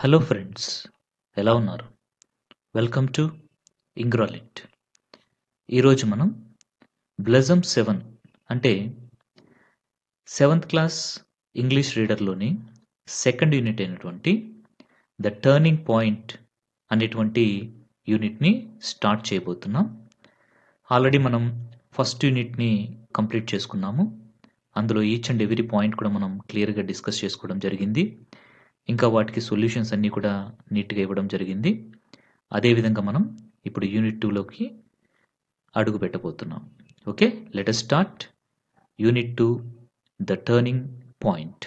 Hello friends, ఎలా ఉన్నారు? Welcome to ఇంగ్రాలిట్. ఈరోజు మనం బ్లెజమ్ 7 అంటే సెవెంత్ క్లాస్ ఇంగ్లీష్ రీడర్లోని సెకండ్ యూనిట్ అయినటువంటి ద టర్నింగ్ పాయింట్ అనేటువంటి యూనిట్ని స్టార్ట్ చేయబోతున్నాం. ఆల్రెడీ మనం ఫస్ట్ యూనిట్ని కంప్లీట్ చేసుకున్నాము. అందులో ఈచ్ అండ్ ఎవ్రీ పాయింట్ కూడా మనం క్లియర్గా డిస్కస్ చేసుకోవడం జరిగింది. ఇంకా వాటికి సొల్యూషన్స్ అన్నీ కూడా నీట్గా ఇవ్వడం జరిగింది. అదేవిధంగా మనం ఇప్పుడు యూనిట్ 2లోకి అడుగు పెట్టబోతున్నాం. Okay, let us start unit 2 the turning point.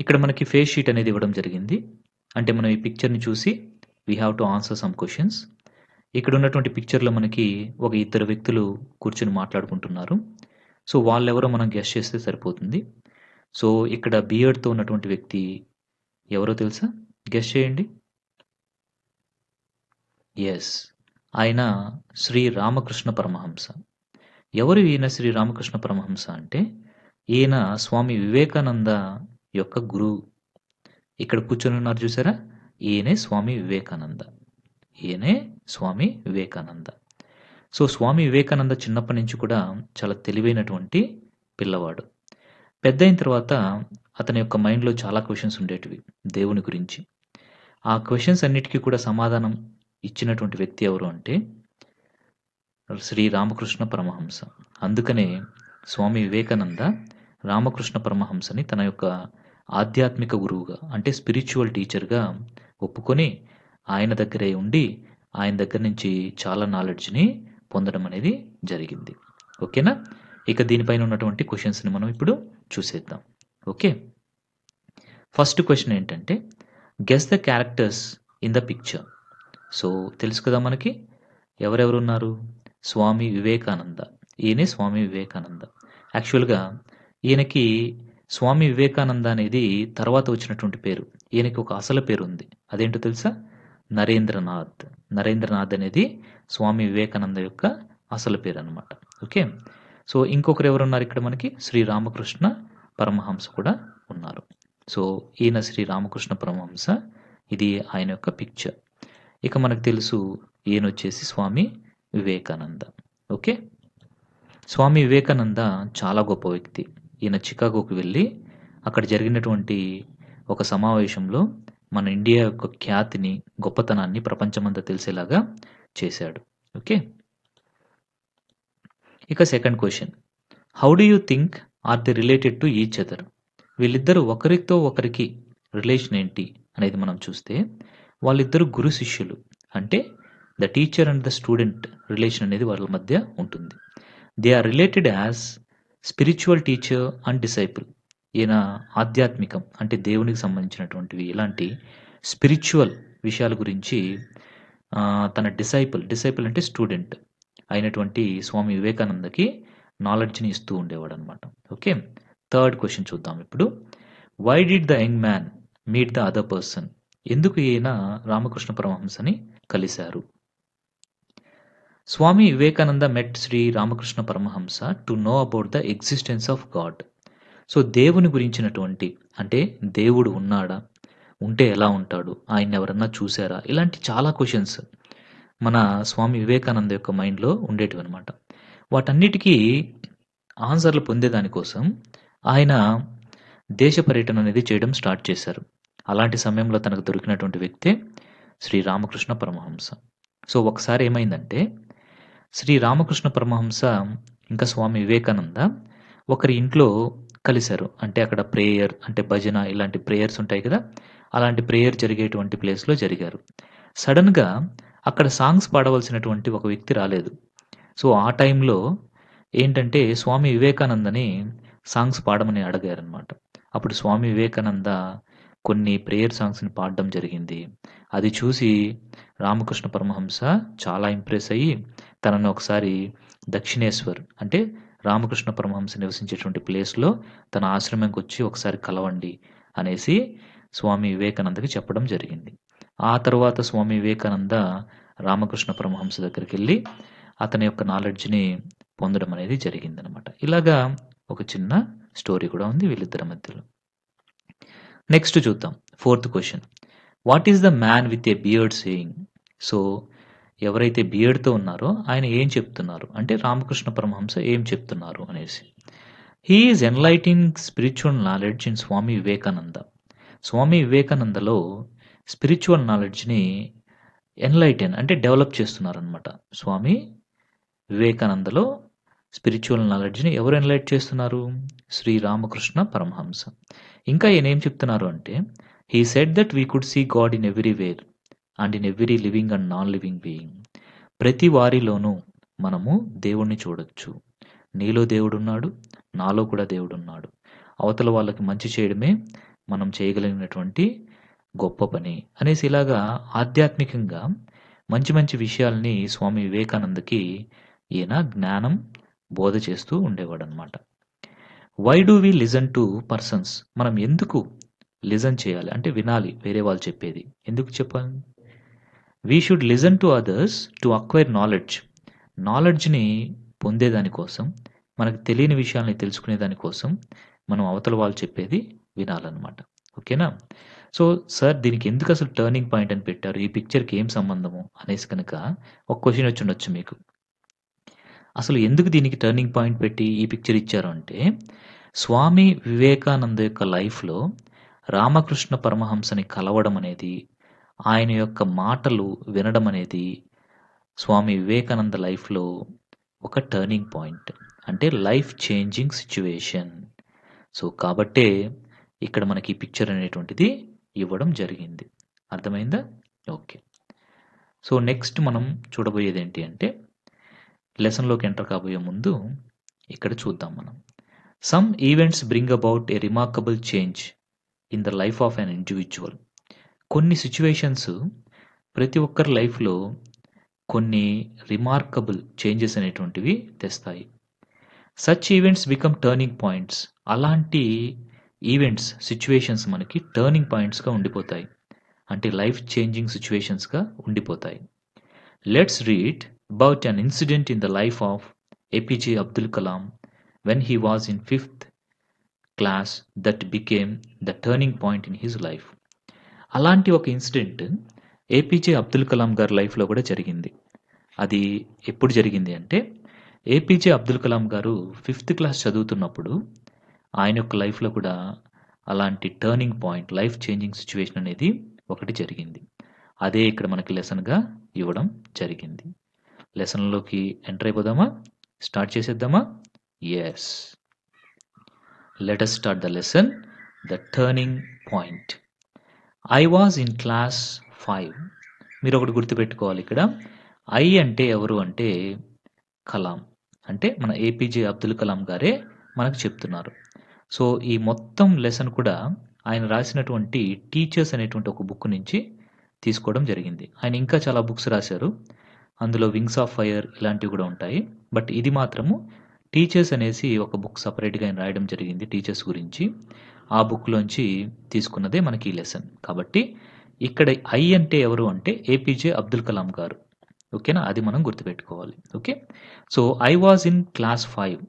ఇక్కడ మనకి ఫేస్ షీట్ అనేది ఇవ్వడం జరిగింది. అంటే మనం ఈ పిక్చర్ని చూసి we have to answer some questions. ఇక్కడ ఉన్నటువంటి పిక్చర్లో మనకి ఒక ఇద్దరు వ్యక్తులు కూర్చొని మాట్లాడుకుంటున్నారు. సో వాళ్ళెవరో మనం గెస్ చేస్తే సరిపోతుంది. సో ఇక్కడ బియర్డ్తో ఉన్నటువంటి వ్యక్తి ఎవరో తెలుసా? గెస్ చేయండి. ఎస్, ఆయన శ్రీ రామకృష్ణ పరమహంస. ఎవరు ఈయన శ్రీ రామకృష్ణ పరమహంస అంటే ఈయన స్వామి వివేకానంద యొక్క గురువు. ఇక్కడ కూర్చొని ఉన్నారు చూసారా, ఈయనే స్వామి వివేకానంద. ఈయనే స్వామి వివేకానంద. సో స్వామి వివేకానంద చిన్నప్పటి నుంచి కూడా చాలా తెలివైనటువంటి పిల్లవాడు. పెద్ద అయిన తర్వాత అతని యొక్క మైండ్లో చాలా క్వశ్చన్స్ ఉండేటివి దేవుని గురించి. ఆ క్వశ్చన్స్ అన్నిటికీ కూడా సమాధానం ఇచ్చినటువంటి వ్యక్తి ఎవరు అంటే శ్రీ రామకృష్ణ పరమహంస. అందుకనే స్వామి వివేకానంద రామకృష్ణ పరమహంసని తన యొక్క ఆధ్యాత్మిక గురువుగా అంటే స్పిరిచువల్ టీచర్గా ఒప్పుకొని ఆయన దగ్గరే ఉండి ఆయన దగ్గర నుంచి చాలా నాలెడ్జ్ని పొందడం అనేది జరిగింది. ఓకేనా? ఇక దీనిపైన ఉన్నటువంటి క్వశ్చన్స్ని మనం ఇప్పుడు చూసేద్దాం. ఓకే, ఫస్ట్ క్వశ్చన్ ఏంటంటే guess the characters in the picture. So తెలుసు కదా మనకి ఎవరెవరు ఉన్నారు. స్వామి వివేకానంద, ఈయనే స్వామి వివేకానంద. యాక్చువల్గా ఈయనకి స్వామి వివేకానంద అనేది తర్వాత వచ్చినటువంటి పేరు. ఈయనకి ఒక అసలు పేరు ఉంది. అదేంటో తెలుసా? నరేంద్రనాథ్. నరేంద్రనాథ్ అనేది స్వామి వివేకానంద యొక్క అసలు పేరు అనమాట. ఓకే, సో ఇంకొకరు ఎవరు ఉన్నారు ఇక్కడ మనకి? శ్రీ రామకృష్ణ పరమహంస కూడా ఉన్నారు. సో ఈయన శ్రీ రామకృష్ణ పరమహంస, ఇది ఆయన యొక్క పిక్చర్. ఇక మనకు తెలుసు ఈయన వచ్చేసి స్వామి వివేకానంద. ఓకే, స్వామి వివేకానంద చాలా గొప్ప వ్యక్తి. ఈయన చికాగోకి వెళ్ళి అక్కడ జరిగినటువంటి ఒక సమావేశంలో మన ఇండియా యొక్క ఖ్యాతిని, గొప్పతనాన్ని ప్రపంచమంతా తెలిసేలాగా చేశాడు. ఓకే, ఇక second question, how do you think are the related to each other? వీళ్ళిద్దరూ ఒకరితో ఒకరికి రిలేషన్ ఏంటి అనేది మనం చూస్తే వాళ్ళిద్దరు గురు శిష్యులు. అంటే the teacher and the student relation అనేది వాళ్ళ మధ్య ఉంటుంది. They are related as spiritual teacher and disciple. ఈయన ఆధ్యాత్మికం అంటే దేవునికి సంబంధించినటువంటివి ఇలాంటి స్పిరిచువల్ విషయాల గురించి తన డిసైపుల్ అంటే స్టూడెంట్ అయినటువంటి స్వామి వివేకానందకి నాలెడ్జ్ని ఇస్తూ ఉండేవాడు అనమాట. ఓకే, థర్డ్ క్వశ్చన్ చూద్దాం ఇప్పుడు. Why did the young man meet the other person? ఎందుకు ఈయన రామకృష్ణ పరమహంసని కలిశారు? Swami Vivekananda met Shri Ramakrishna Paramahamsa to know about the existence of God. So దేవుని గురించినటువంటి, అంటే దేవుడు ఉన్నాడా, ఉంటే ఎలా ఉంటాడు, ఆయన ఎవరన్నా చూసారా, ఇలాంటి చాలా క్వశ్చన్స్ మన స్వామి వివేకానంద యొక్క మైండ్లో ఉండేటివి అనమాట. వాటన్నిటికీ ఆన్సర్లు పొందేదానికోసం ఆయన దేశ పర్యటన అనేది చేయడం స్టార్ట్ చేశారు. అలాంటి సమయంలో తనకు దొరికినటువంటి వ్యక్తే శ్రీ రామకృష్ణ పరమహంస. సో ఒకసారి ఏమైందంటే శ్రీ రామకృష్ణ పరమహంస ఇంకా స్వామి వివేకానంద ఒకరి ఇంట్లో కలిశారు. అంటే అక్కడ ప్రేయర్ అంటే భజన ఇలాంటి ప్రేయర్స్ ఉంటాయి కదా, అలాంటి ప్రేయర్ జరిగేటువంటి ప్లేస్లో జరిగారు. సడన్గా అక్కడ సాంగ్స్ పాడవలసినటువంటి ఒక వ్యక్తి రాలేదు. సో ఆ టైంలో ఏంటంటే స్వామి వివేకానందని సాంగ్స్ పాడమని అడిగారనమాట. అప్పుడు స్వామి వివేకానంద కొన్ని ప్రేయర్ సాంగ్స్ని పాడడం జరిగింది. అది చూసి రామకృష్ణ పరమహంస చాలా ఇంప్రెస్ అయ్యి తనను ఒకసారి దక్షిణేశ్వర్ అంటే రామకృష్ణ పరమహంస నివసించేటువంటి ప్లేస్లో తన ఆశ్రమంకి వచ్చి ఒకసారి కలవండి అనేసి స్వామి వివేకానందకి చెప్పడం జరిగింది. ఆ తర్వాత స్వామి వివేకానంద రామకృష్ణ పరమహంస దగ్గరికి వెళ్ళి అతని యొక్క నాలెడ్జ్ని పొందడం అనేది జరిగిందనమాట. ఇలాగా ఒక చిన్న స్టోరీ కూడా ఉంది వీళ్ళిద్దరి మధ్యలో. నెక్స్ట్ చూద్దాం. Fourth question. What is the man with a beard saying? So, ఎవరైతే బియర్డ్‌తో ఉన్నారో ఆయన ఏం చెప్తున్నారు? అంటే రామకృష్ణ పరమహంస ఏం చెప్తున్నారు అనేసి. He is enlightening spiritual knowledge in Swami Vivekananda. Swami వివేకానందలో స్పిరిచ్యువల్ నాలెడ్జ్‌ని ఎన్‌లైటెన్ అంటే డెవలప్ చేస్తున్నారనమాట. స్వామి వివేకానందలో స్పిరిచ్యువల్ నాలెడ్జ్‌ని ఎవరు ఎన్‌లైట్ చేస్తున్నారు? శ్రీ రామకృష్ణ పరమహంస. ఇంకా ఈయన ఏం చెప్తున్నారు అంటే, he said that we could see God in everywhere and in every living and non living being. ప్రతి వారిలోనూ మనము దేవుణ్ణి చూడొచ్చు. నీలో దేవుడున్నాడు, నాలో కూడా దేవుడున్నాడు. అవతల వాళ్ళకి మంచి చేయడమే మనం చేయగలిగినటువంటి గొప్ప పని అనేసి ఇలాగా ఆధ్యాత్మికంగా మంచి మంచి విషయాల్ని స్వామి వివేకానందకి ఈయన జ్ఞానం బోధ చేస్తూ ఉండేవాడనమాట. Why do we listen to persons? మనం ఎందుకు లిజన్ చేయాలి? అంటే వినాలి వేరే వాళ్ళు చెప్పేది. ఎందుకు చెప్పాలి? We should listen to others to acquire knowledge. నాలెడ్జ్‌ని పొందేదానికోసం, మనకు తెలియని విషయాల్ని తెలుసుకునే దానికోసం మనం అవతల వాళ్ళు చెప్పేది వినాలనమాట. ఓకేనా? సో, సార్ దీనికి ఎందుకు అసలు టర్నింగ్ పాయింట్ అని పెట్టారు? ఈ పిక్చర్‌కి ఏం సంబంధము? అనేసి కనుక ఒక క్వెషన్ వచ్చుండొచ్చు మీకు. అసలు ఎందుకు దీనికి టర్నింగ్ పాయింట్ పెట్టి ఈ పిక్చర్ ఇచ్చారు అంటే, స్వామి వివేకానంద యొక్క లైఫ్‌లో రామకృష్ణ పరమహంసని కలవడం అనేది, ఆయన యొక్క మాటలు వినడం అనేది స్వామి వివేకానంద లైఫ్‌లో ఒక టర్నింగ్ పాయింట్. అంటే లైఫ్ చేంజింగ్ సిట్యుయేషన్. సో, కాబట్టే ఇక్కడ మనకి ఈ పిక్చర్ అనేటువంటిది ఇవ్వడం జరిగింది. అర్థమైందా? ఓకే. సో, నెక్స్ట్ మనం చూడబోయేదేంటి అంటే, లెసన్‌లోకి ఎంటర్ కాబోయే ముందు ఇక్కడ చూద్దాం మనం. Some events bring about a remarkable change in the life of an individual. కొన్ని సిట్యుయేషన్స్ ప్రతి ఒక్కరి లైఫ్‌లో కొన్ని రిమార్కబుల్ చేంజెస్ అనేటువంటివి తెస్తాయి. Such events become turning points. అలాంటి ఈవెంట్స్, సిట్యుయేషన్స్ మనకి టర్నింగ్ పాయింట్స్‌గా ఉండిపోతాయి. అంటే లైఫ్ చేంజింగ్ సిట్యుయేషన్స్‌గా ఉండిపోతాయి. Let's read about an incident in the life of APJ Abdul Kalam when he was in 5th class that became the turning point in his life. అలాంటి ఒక incident APJ Abdul Kalam గారి లైఫ్‌లో కూడా జరిగింది. అది ఎప్పుడు జరిగింది అంటే, APJ Abdul Kalam garu 5th class చదువుతున్నప్పుడు ఆయన యొక్క లైఫ్‌లో కూడా అలాంటి turning point, life changing situation అనేది ఒకటి జరిగింది. అదే ఇక్కడ మనకి లెసన్‌గా ఇవ్వడం జరిగింది. లెసన్‌లోకి ఎంటర్ అయిపోదామా? స్టార్ట్ చేసేద్దామా? Yes. Let us start the lesson. The turning point. I was in class 5. మీరు ఒకటి గుర్తుపెట్టుకోవాలి ఇక్కడ. ఐ అంటే ఎవరు అంటే కలాం. అంటే మన ఏపీజే అబ్దుల్ కలాం గారే మనకు చెప్తున్నారు. సో, ఈ మొత్తం లెసన్ కూడా ఆయన రాసినటువంటి టీచర్స్ అనేటువంటి ఒక బుక్ నుంచి తీసుకోవడం జరిగింది. ఆయన ఇంకా చాలా బుక్స్ రాశారు. అందులో వింగ్స్ ఆఫ్ ఫైర్ ఇలాంటివి కూడా ఉంటాయి. బట్ ఇది మాత్రము టీచర్స్ అనేసి ఒక బుక్ సెపరేట్‌గా ఆయన రాయడం జరిగింది టీచర్స్ గురించి. ఆ బుక్‌లోంచి తీసుకున్నదే మనకి ఈ లెసన్. కాబట్టి ఇక్కడ ఐ అంటే ఎవరు అంటే ఏపీజే అబ్దుల్ కలాం గారు. ఓకేనా? అది మనం గుర్తుపెట్టుకోవాలి. Okay. So, I was in class 5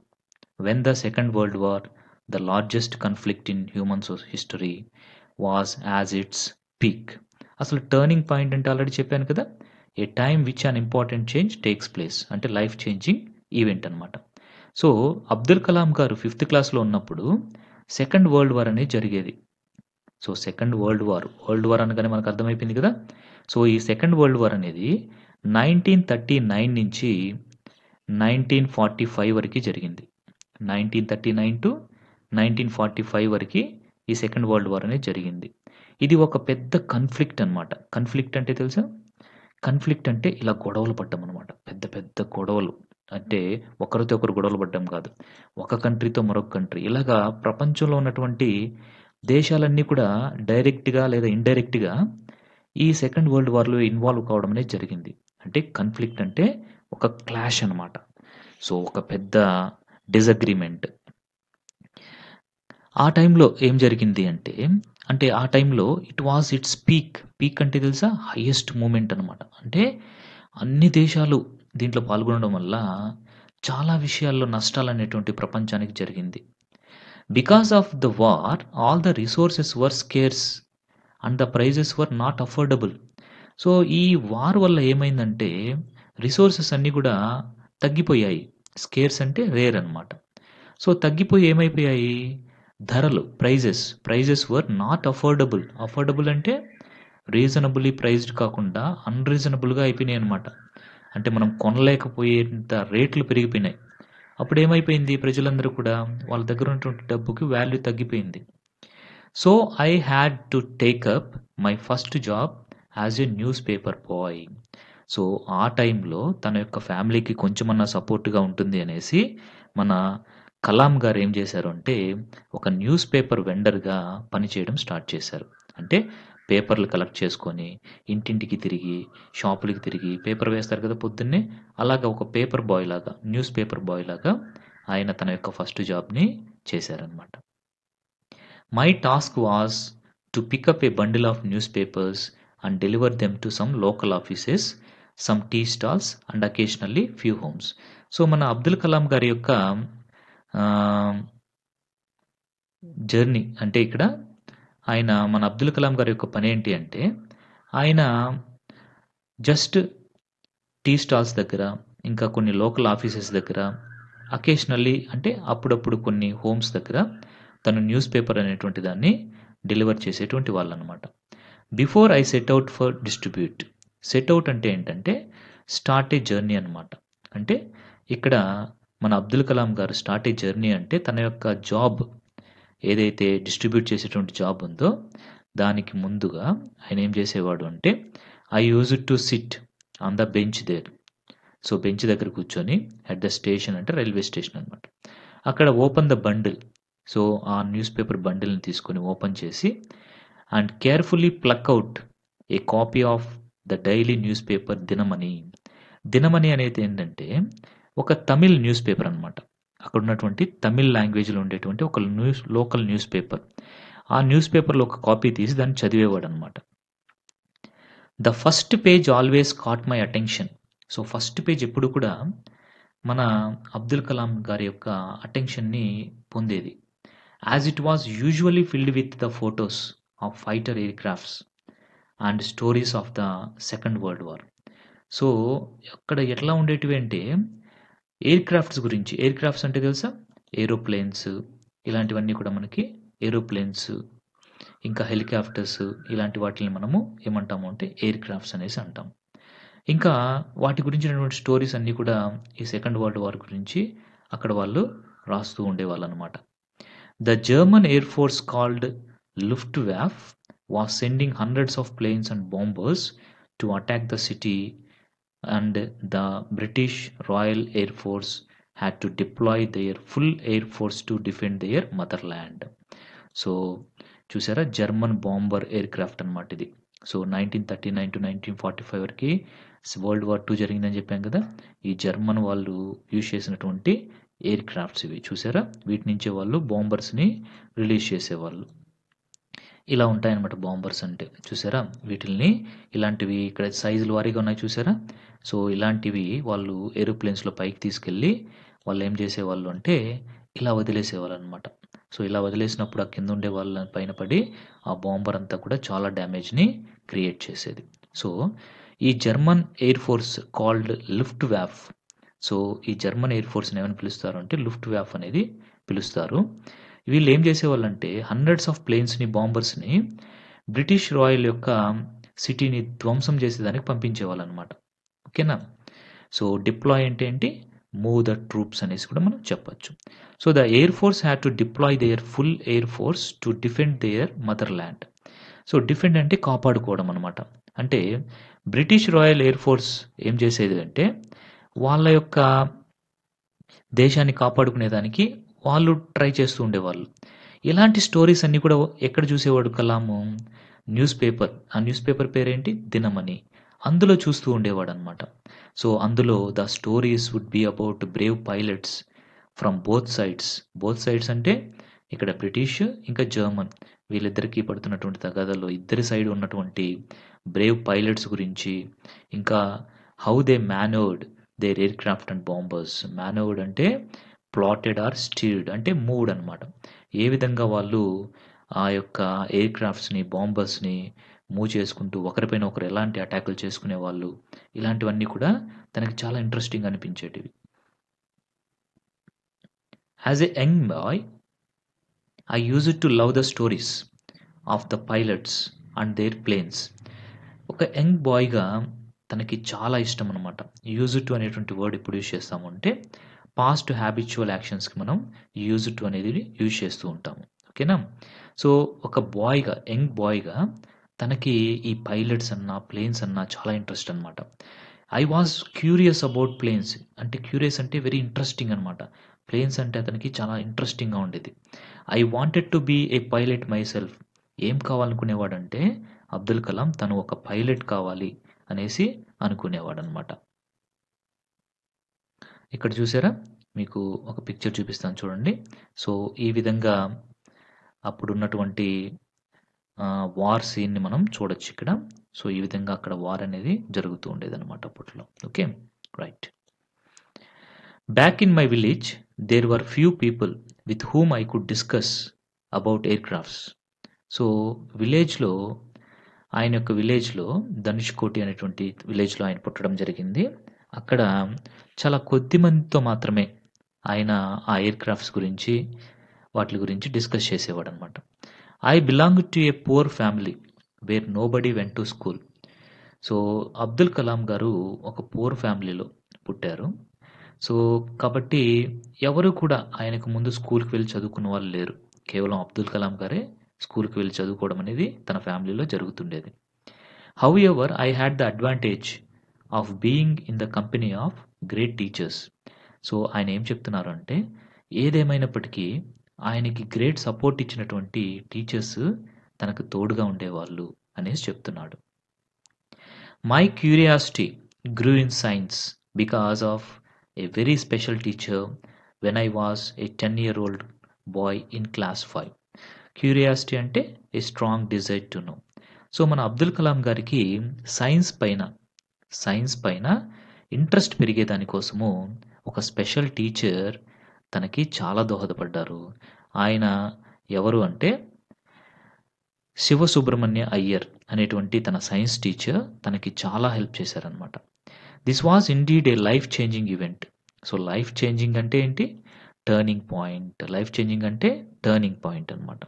when the second world war, the largest conflict in human history was as its peak. అసలు టర్నింగ్ పాయింట్ అంటే ఆల్రెడీ చెప్పాను కదా! A time which an important change takes place. అంటే life changing event అనమాట. So, Abdul Kalam garu 5th క్లాస్‌లో ఉన్నప్పుడు second world war అనేది జరిగేది. So, second world war, world war అనగానే మనకు అర్థమైపోయింది కదా! సో, ఈ సెకండ్ వరల్డ్ వార్ అనేది 1939 నుంచి 1945 వరకి జరిగింది. 1939-1945 వరకి ఈ సెకండ్ వరల్డ్ వార్ అనేది జరిగింది. ఇది ఒక పెద్ద కాన్‌ఫ్లిక్ట్ అనమాట. కాన్‌ఫ్లిక్ట్ అంటే తెలుసా? కాన్‌ఫ్లిక్ట్ అంటే ఇలా గొడవలు పడడం అనమాట. పెద్ద పెద్ద గొడవలు. అంటే ఒకరితో ఒకరు గొడవలు పడడం కాదు. ఒక కంట్రీతో మరొక కంట్రీ. ఇలాగా ప్రపంచంలో ఉన్నటువంటి దేశాలన్నీ కూడా డైరెక్ట్‌గా లేదా ఇండైరెక్ట్‌గా ఈ సెకండ్ వరల్డ్ వార్‌లో ఇన్వాల్వ్ కావడం అనేది జరిగింది. అంటే కాన్‌ఫ్లిక్ట్ అంటే ఒక క్లాష్ అనమాట. సో, ఒక పెద్ద డిసగ్రీమెంట్. ఆ టైంలో ఏం జరిగింది అంటే, ఆ టైంలో it was it's peak. Peak అంటే తెలుసా? హైయెస్ట్ మూమెంట్ అనమాట. అంటే అన్ని దేశాలు దీంట్లో పాల్గొనడం వల్ల చాలా విషయాల్లో నష్టాలనేటువంటి ప్రపంచానికి జరిగింది. Because of the war all the resources were scarce and the prices were not affordable. So ఈ వార్ వల్ల ఏమైందంటే రిసోర్సెస్ అన్నీ కూడా తగ్గిపోయాయి. స్కేర్స్ అంటే రేర్ అనమాట. సో తగ్గిపోయి ఏమైపోయాయి, ధరలు prices were not affordable. Affordable అంటే రీజనబుల్లీ ప్రైజ్డ్ కాకుండా అన్రీజనబుల్గా అయిపోయినాయి అనమాట. అంటే మనం కొనలేకపోయేంత రేట్లు పెరిగిపోయినాయి. అప్పుడు ఏమైపోయింది, ప్రజలందరూ కూడా వాళ్ళ దగ్గర ఉన్నటువంటి డబ్బుకి వాల్యూ తగ్గిపోయింది. So I had to take up my first job as a news paper boy. So ఆ టైంలో తన యొక్క ఫ్యామిలీకి కొంచెమన్నా సపోర్ట్గా ఉంటుంది అనేసి మన కలాం గారు ఏం చేశారు అంటే ఒక న్యూస్ పేపర్ వెండర్గా పనిచేయడం స్టార్ట్ చేశారు. అంటే పేపర్లు కలెక్ట్ చేసుకొని ఇంటింటికి తిరిగి షాపులకి తిరిగి పేపర్ వేస్తారు కదా పొద్దున్నే, అలాగా ఒక పేపర్ బాయ్ లాగా న్యూస్ పేపర్ బాయ్ లాగా ఆయన తన యొక్క ఫస్ట్ జాబ్ని చేశారనమాట. My task was to pick up a bundle of news papers and deliver them to some local offices, some tea stalls and occasionally few homes. So మన అబ్దుల్ కలాం గారి యొక్క జర్నీ అంటే ఇక్కడ మన అబ్దుల్ కలాం గారి యొక్క పని ఏంటి అంటే ఆయన జస్ట్ టీ స్టాల్స్ దగ్గర ఇంకా కొన్ని లోకల్ ఆఫీసెస్ దగ్గర అకేషనల్లీ అంటే అప్పుడప్పుడు కొన్ని హోమ్స్ దగ్గర తను న్యూస్ పేపర్ అనేటువంటి దాన్ని డెలివర్ చేసేటువంటి వాళ్ళు అనమాట. Before I set out for distribute. Set out అంటే ఏంటంటే స్టార్ట్ ఏ జర్నీ అనమాట. అంటే ఇక్కడ మన అబ్దుల్ కలాం గారు స్టార్ట్ ఏ జర్నీ అంటే తన యొక్క జాబ్ ఏదైతే డిస్ట్రిబ్యూట్ చేసేటువంటి జాబ్ ఉందో దానికి ముందుగా ఆయన ఏం చేసేవాడు అంటే I use to sit on the bench there. So bench దగ్గర కూర్చొని అట్ ద స్టేషన్ అంటే రైల్వే స్టేషన్ అనమాట, అక్కడ ఓపెన్ ద బండిల్. సో ఆ న్యూస్ పేపర్ బండిల్ని తీసుకొని ఓపెన్ చేసి and carefully pluck out a copy of the daily newspaper Dinamani. Dinamani అనేది ఏంటంటే ఒక తమిళ్ న్యూస్ పేపర్ అనమాట. అక్కడ ఉన్నటువంటి తమిళ్ లాంగ్వేజ్లో ఉండేటువంటి ఒక లోకల్ న్యూస్ పేపర్. ఆ న్యూస్ పేపర్లో ఒక కాపీ తీసి దాన్ని చదివేవాడు అనమాట. The first page always caught my attention. So first page ఎప్పుడు కూడా మన అబ్దుల్ కలాం గారి యొక్క అటెన్షన్ని పొందేది. As it was usually filled with the photos of fighter air crafts and stories of the second world war. So అక్కడ ఎట్లా ఉండేటివి అంటే ఎయిర్ క్రాఫ్ట్స్ గురించి. ఎయిర్ క్రాఫ్ట్స్ అంటే తెలుసా, ఏరోప్లేన్స్, ఇలాంటివన్నీ కూడా మనకి ఏరోప్లేన్స్ ఇంకా హెలికాప్టర్స్ ఇలాంటి వాటిని మనము ఏమంటాము అంటే ఎయిర్ క్రాఫ్ట్స్ అనేసి అంటాం. ఇంకా వాటి గురించినటువంటి స్టోరీస్ అన్నీ కూడా ఈ సెకండ్ వరల్డ్ వార్ గురించి అక్కడ వాళ్ళు రాస్తూ ఉండేవాళ్ళు అనమాట. The German air force called Luftwaffe was sending hundreds of planes and bombers to attack the city and the British Royal Air Force had to deploy their full air force to defend their motherland. So చూసారా, German bomber air craft అనమాట ఇది. So 1939 to 1945 వరకు world war 2 జరిగిందని చెప్పాం కదా. ఈ German వాళ్ళు use చేసినటువంటి ఎయిర్ క్రాఫ్ట్స్ ఇవి చూసారా. వీటి నుంచే వాళ్ళు బాంబర్స్ని రిలీజ్ చేసేవాళ్ళు. ఇలా ఉంటాయన్నమాట బాంబర్స్ అంటే. చూసారా వీటిల్ని, ఇలాంటివి ఇక్కడ సైజుల వారీగా ఉన్నాయి చూసారా. సో ఇలాంటివి వాళ్ళు ఏరోప్లేన్స్లో పైకి తీసుకెళ్ళి వాళ్ళు ఏం చేసేవాళ్ళు అంటే ఇలా వదిలేసేవాళ్ళు అనమాట. సో ఇలా వదిలేసినప్పుడు ఆ కింద ఉండే వాళ్ళ పైన పడి ఆ బాంబర్ అంతా కూడా చాలా డ్యామేజ్ని క్రియేట్ చేసేది. సో ఈ German air force called Luftwaffe. So ఈ జర్మన్ ఎయిర్ ఫోర్స్ని ఏమని పిలుస్తారు అంటే లుఫ్ట్వాఫ్ అనేది పిలుస్తారు. వీళ్ళు ఏం చేసేవాళ్ళంటే హండ్రెడ్స్ ఆఫ్ ప్లేన్స్ని, బాంబర్స్ని బ్రిటిష్ రాయల్ యొక్క సిటీని ధ్వంసం చేసేదానికి పంపించేవాళ్ళు అనమాట. ఓకేనా. సో డిప్లాయ్ అంటే ఏంటి, మూవ్ ద ట్రూప్స్ అనేసి కూడా మనం చెప్పచ్చు. So the air force had to deploy their full air force to defend their motherland. So defend అంటే కాపాడుకోవడం అనమాట. అంటే బ్రిటిష్ రాయల్ ఎయిర్ ఫోర్స్ ఏం చేసేది అంటే వాళ్ళ యొక్క దేశాన్ని కాపాడుకునేదానికి వాళ్ళు ట్రై చేస్తూ ఉండేవాళ్ళు. ఇలాంటి స్టోరీస్ అన్నీ కూడా ఎక్కడ చూసేవాడు కలాము, న్యూస్ పేపర్. ఆ న్యూస్ పేపర్ పేరేంటి, దినమణి. అందులో చూస్తూ ఉండేవాడు అనమాట. సో అందులో the stories would be about brave pilots from both sides. Both sides అంటే ఇక్కడ బ్రిటిష్ ఇంకా జర్మన్ వీళ్ళిద్దరికీ పడుతున్నటువంటి తగాదాల్లో ఇద్దరి సైడ్ ఉన్నటువంటి బ్రేవ్ పైలట్స్ గురించి, ఇంకా how they manoeuvred their aircraft and bombers. Manoeuvred అంటే ప్లాటెడ్ ఆర్ స్టీర్డ్ అంటే మూవ్డ్ అనమాట. ఏ విధంగా వాళ్ళు ఆ యొక్క ఎయిర్ క్రాఫ్ట్స్‌ని, బాంబర్స్‌ని మూవ్ చేసుకుంటూ ఒకరిపైన ఒకరు ఎలాంటి అటాకులు చేసుకునేవాళ్ళు. ఇలాంటివన్నీ కూడా తనకి చాలా ఇంట్రెస్టింగ్ అనిపించేటివి. As a young boy I used to love the stories of the pilots and their planes. ఒక యంగ్ బాయ్‌గా తనకి చాలా ఇష్టం అనమాట. యూజ్డ్ టు అనేటువంటి వర్డ్ ఎప్పుడు యూజ్ చేస్తాము అంటే, పాస్ట్ హ్యాబిచ్యువల్ యాక్షన్స్‌కి మనం యూజ్డ్ టు అనేది యూజ్ చేస్తూ ఉంటాము. ఓకేనా? సో, ఒక బాయ్‌గా, యంగ్ బాయ్‌గా తనకి ఈ పైలట్స్ అన్నా, ప్లేన్స్ అన్నా చాలా ఇంట్రెస్ట్ అనమాట. I was curious about planes. అంటే క్యూరియస్ అంటే వెరీ ఇంట్రెస్టింగ్ అనమాట. ప్లేన్స్ అంటే అతనికి చాలా ఇంట్రెస్టింగ్‌గా ఉండేది. I wanted to be a pilot myself. ఏం కావాలనుకునేవాడంటే అబ్దుల్ కలాం తను ఒక పైలట్ కావాలి అనేసి అనుకునేవాడనమాట. ఇక్కడ చూసారా? మీకు ఒక పిక్చర్ చూపిస్తాను చూడండి. సో, ఈ విధంగా అప్పుడున్నటువంటి వార్ సీన్‌ని మనం చూడొచ్చిక్కడ. సో, ఈ విధంగా అక్కడ వార్ అనేది జరుగుతూ ఉండేదనమాట అప్పట్లో. Okay. Right. Back in my village there were few people with whom I could discuss about aircrafts. So, విలేజ్‌లో ఆయన యొక్క విలేజ్‌లో ధనుష్కోటి అనేటువంటి విలేజ్‌లో ఆయన పుట్టడం జరిగింది. అక్కడ చాలా కొద్ది మందితో మాత్రమే ఆయన ఆ ఎయిర్‌క్రాఫ్ట్స్ గురించి, వాటిలి గురించి డిస్కస్ చేసేవాడనమాట. I belong to a poor family where nobody went to school. So, Abdul Kalam garu ఒక పూర్ ఫ్యామిలీలో పుట్టారు. సో, కాబట్టి ఎవరు కూడా ఆయనకు ముందు స్కూల్‌కి వెళ్లి చదువుకున్న వాళ్ళు లేరు. కేవలం అబ్దుల్ కలాం గారే స్కూల్‌కి వెళ్లి చదువుకోవడం అనేది తన ఫ్యామిలీలో జరుగుతుండేది. However I had the advantage of being in the company of great teachers. So, ఆయన ఏం చెప్తున్నారు అంటే, ఏదేమైనప్పటికీ ఆయనకి గ్రేట్ సపోర్ట్ ఇచ్చినటువంటి టీచర్స్ తనకు తోడుగా ఉండేవాళ్ళు అనేసి చెప్తున్నాడు. My curiosity grew in science because of a very special teacher when I was a 10-year-old boy in class 5. Curiosity అంటే a strong desire to know. So, మన అబ్దుల్ కలాం గారికి సైన్స్ పైన ఇంట్రెస్ట్ పెరిగేదాని కోసము ఒక స్పెషల్ టీచర్ తనకి చాలా దోహదపడ్డారు. ఆయన ఎవరు అంటే శివసుబ్రహ్మణ్య అయ్యర్ అనేటువంటి తన సైన్స్ టీచర్ తనకి చాలా హెల్ప్ చేశారనమాట. This was indeed A life changing event. So, life changing అంటే ఏంటి? Turning point. లైఫ్ చేంజింగ్ అంటే టర్నింగ్ పాయింట్ అనమాట.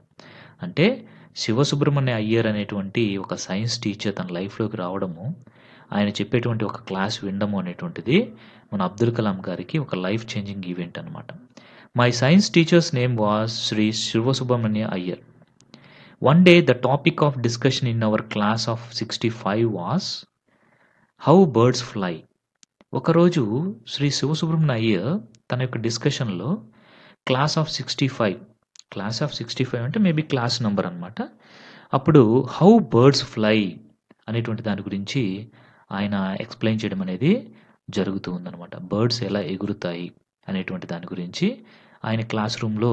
అంటే శివసుబ్రహ్మణ్య అయ్యర్ అనేటువంటి ఒక సైన్స్ టీచర్ తన లైఫ్‌లోకి రావడము, ఆయన చెప్పేటువంటి ఒక క్లాస్ వినడము అనేటువంటిది మన అబ్దుల్ కలాం గారికి ఒక లైఫ్ చేంజింగ్ ఈవెంట్ అనమాట. My science teacher's name was Shri Sivasubramania Iyer. One day the topic of discussion in our class of 65 was how birds fly. ఒకరోజు శ్రీ శివసుబ్రహ్మణ్య అయ్యర్ తన యొక్క డిస్కషన్‌లో క్లాస్ ఆఫ్ 65 అంటే మేబీ క్లాస్ నంబర్ అనమాట. అప్పుడు హౌ బర్డ్స్ ఫ్లై అనేటువంటి దాని గురించి ఆయన ఎక్స్‌ప్లెయిన్ చేయడం అనేది జరుగుతూ ఉందనమాట. బర్డ్స్ ఎలా ఎగురుతాయి అనేటువంటి దాని గురించి ఆయన క్లాస్ రూమ్‌లో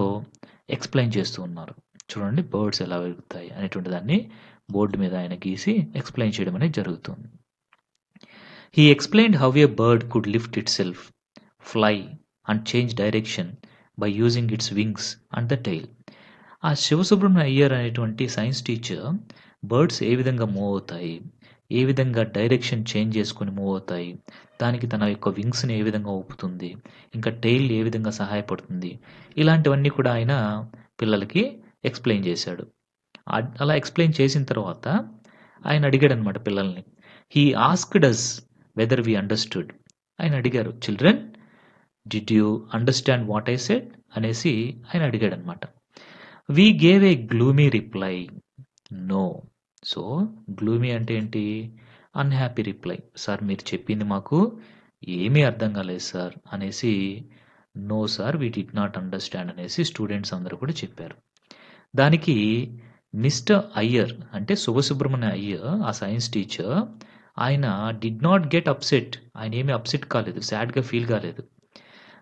ఎక్స్‌ప్లెయిన్ చేస్తూ ఉన్నారు. చూడండి, బర్డ్స్ ఎలా ఎగురుతాయి అనేటువంటి దాన్ని బోర్డ్ మీద ఆయన గీసి ఎక్స్‌ప్లెయిన్ చేయడం అనేది జరుగుతుంది. He explained how a bird could lift itself, fly and change direction by using its wings and the tail. ఆ శివసుబ్రహ్మణ్య అయ్యర్ అనేటువంటి సైన్స్ టీచర్ బర్డ్స్ ఏ విధంగా మూవ్ అవుతాయి, ఏ విధంగా డైరెక్షన్ చేంజ్ చేసుకొని మూవ్ అవుతాయి, దానికి తన యొక్క వింగ్స్‌ని ఏ విధంగా ఊపుతుంది, ఇంకా టెయిల్ ఏ విధంగా సహాయపడుతుంది, ఇలాంటివన్నీ కూడా ఆయన పిల్లలకి ఎక్స్‌ప్లెయిన్ చేశాడు. అలా ఎక్స్‌ప్లెయిన్ చేసిన తర్వాత ఆయన అడిగాడనమాట పిల్లల్ని. He asked us whether we understood. ఆయన అడిగారు, children did you understand what I said అనేసి ఆయన అడిగాడనమాట. We gave a gloomy reply, no. So, gloomy అంటే ఏంటి? Unhappy reply. సార్ మీరు చెప్పింది మాకు ఏమీ అర్థం కాలేదు సార్ అనేసి, no sir we did not understand అనేసి స్టూడెంట్స్ అందరూ కూడా చెప్పారు. దానికి మిస్టర్ అయ్యర్ అంటే శివసుబ్రహ్మణ్య అయ్యర్ ఆ సైన్స్ టీచర్ ఆయన డిడ్ నాట్ గెట్ అప్సెట్. ఆయన ఏమీ అప్సెట్ కాలేదు. సాడ్‌గా ఫీల్ కాలేదు.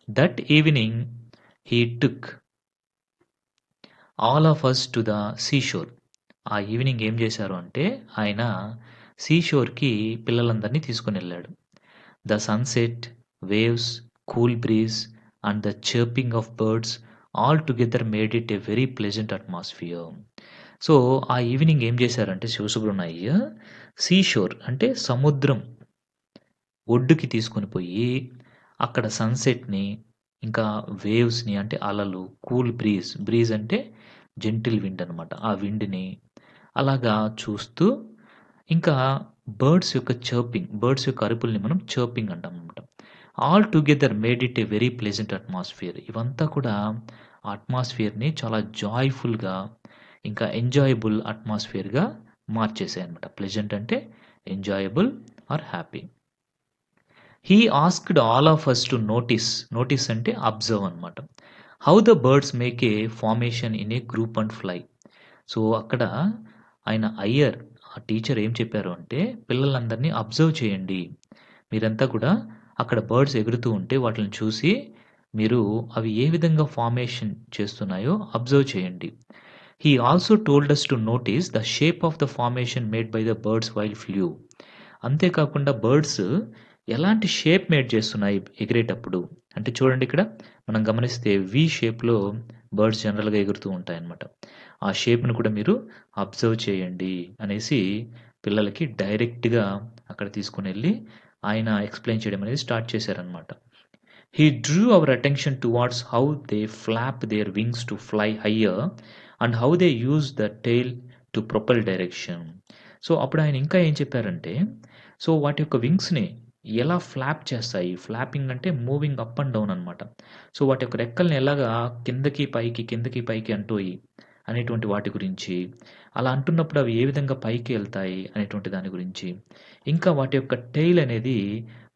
That evening he took all of us to the seashore. ఆ ఈవినింగ్ ఏం చేశారు అంటే ఆయన సీషోర్‌కి పిల్లలందరినీ తీసుకొనెళ్ళాడు. The sunset, waves, cool breeze and the chirping of birds all together made it a very pleasant atmosphere. So, ఆ ఈవినింగ్ ఏం చేశారంటే శివసుబ్రహ్మణ్య సీషోర్ అంటే సముద్రం ఒడ్డుకి తీసుకొని పోయి అక్కడ సన్‌సెట్‌ని, ఇంకా వేవ్స్‌ని అంటే అలలు, కూల్ బ్రీజ్ అంటే జెంటిల్ విండ్ అనమాట. ఆ విండ్‌ని అలాగా చూస్తూ ఇంకా బర్డ్స్ యొక్క అరుపుల్ని మనం చర్పింగ్ అంటామనమాట. All together made it a very pleasant atmosphere. ఇవంతా కూడా అట్మాస్ఫియర్‌ని చాలా జాయ్‌ఫుల్‌గా ఇంకా ఎంజాయబుల్ అట్మాస్ఫియర్‌గా మార్చేసాయన్నమాట. ప్లెజెంట్ అంటే enjoyable or happy. He asked all of us to notice అంటే అబ్జర్వ్ అనమాట. How the birds make a formation in a group and fly. So, అక్కడ ఆయన అయ్యర్ ఆ టీచర్ ఏం చెప్పారు అంటే, పిల్లలందరినీ అబ్జర్వ్ చేయండి. మీరంతా కూడా అక్కడ బర్డ్స్ ఎగురుతూ ఉంటే వాటిని చూసి మీరు అవి ఏ విధంగా ఫార్మేషన్ చేస్తున్నాయో అబ్జర్వ్ చేయండి. He also told us to notice the shape of the formation made by the birds while flew. అంతేకాకుండా బర్డ్స్ ఎలాంటి షేప్ మేడ్ చేస్తున్నాయి ఎగిరేటప్పుడు. అంటే చూడండి ఇక్కడ మనం గమనిస్తే వి షేప్‌లో బర్డ్స్ జనరల్‌గా ఎగురుతూ ఉంటాయన్నమాట. ఆ షేప్‌ని కూడా మీరు అబ్జర్వ్ చేయండి అనేసి పిల్లలకి డైరెక్ట్‌గా అక్కడ తీసుకొనెళ్ళి ఆయన ఎక్స్‌ప్లెయిన్ చేయడం అనేది స్టార్ట్ చేశారన్నమాట. He drew our attention towards how they flap their wings to fly higher and how they use the tail to propel direction. So, అప్పుడు ఆయన ఇంకా ఏం చెప్పారంటే, సో, వాటి యొక్క వింగ్స్‌ని ఎలా ఫ్లాప్ చేస్తాయి. ఫ్లాపింగ్ అంటే మూవింగ్ అప్ అండ్ డౌన్ అనమాట. సో, వాటి యొక్క రెక్కల్ని ఎలాగా కిందకి పైకి అంటోయి అనేటువంటి వాటి గురించి, అలా అంటున్నప్పుడు అవి ఏ విధంగా పైకి ఎళ్తాయి అనేటువంటి దాని గురించి, ఇంకా వాటి యొక్క టెయిల్ అనేది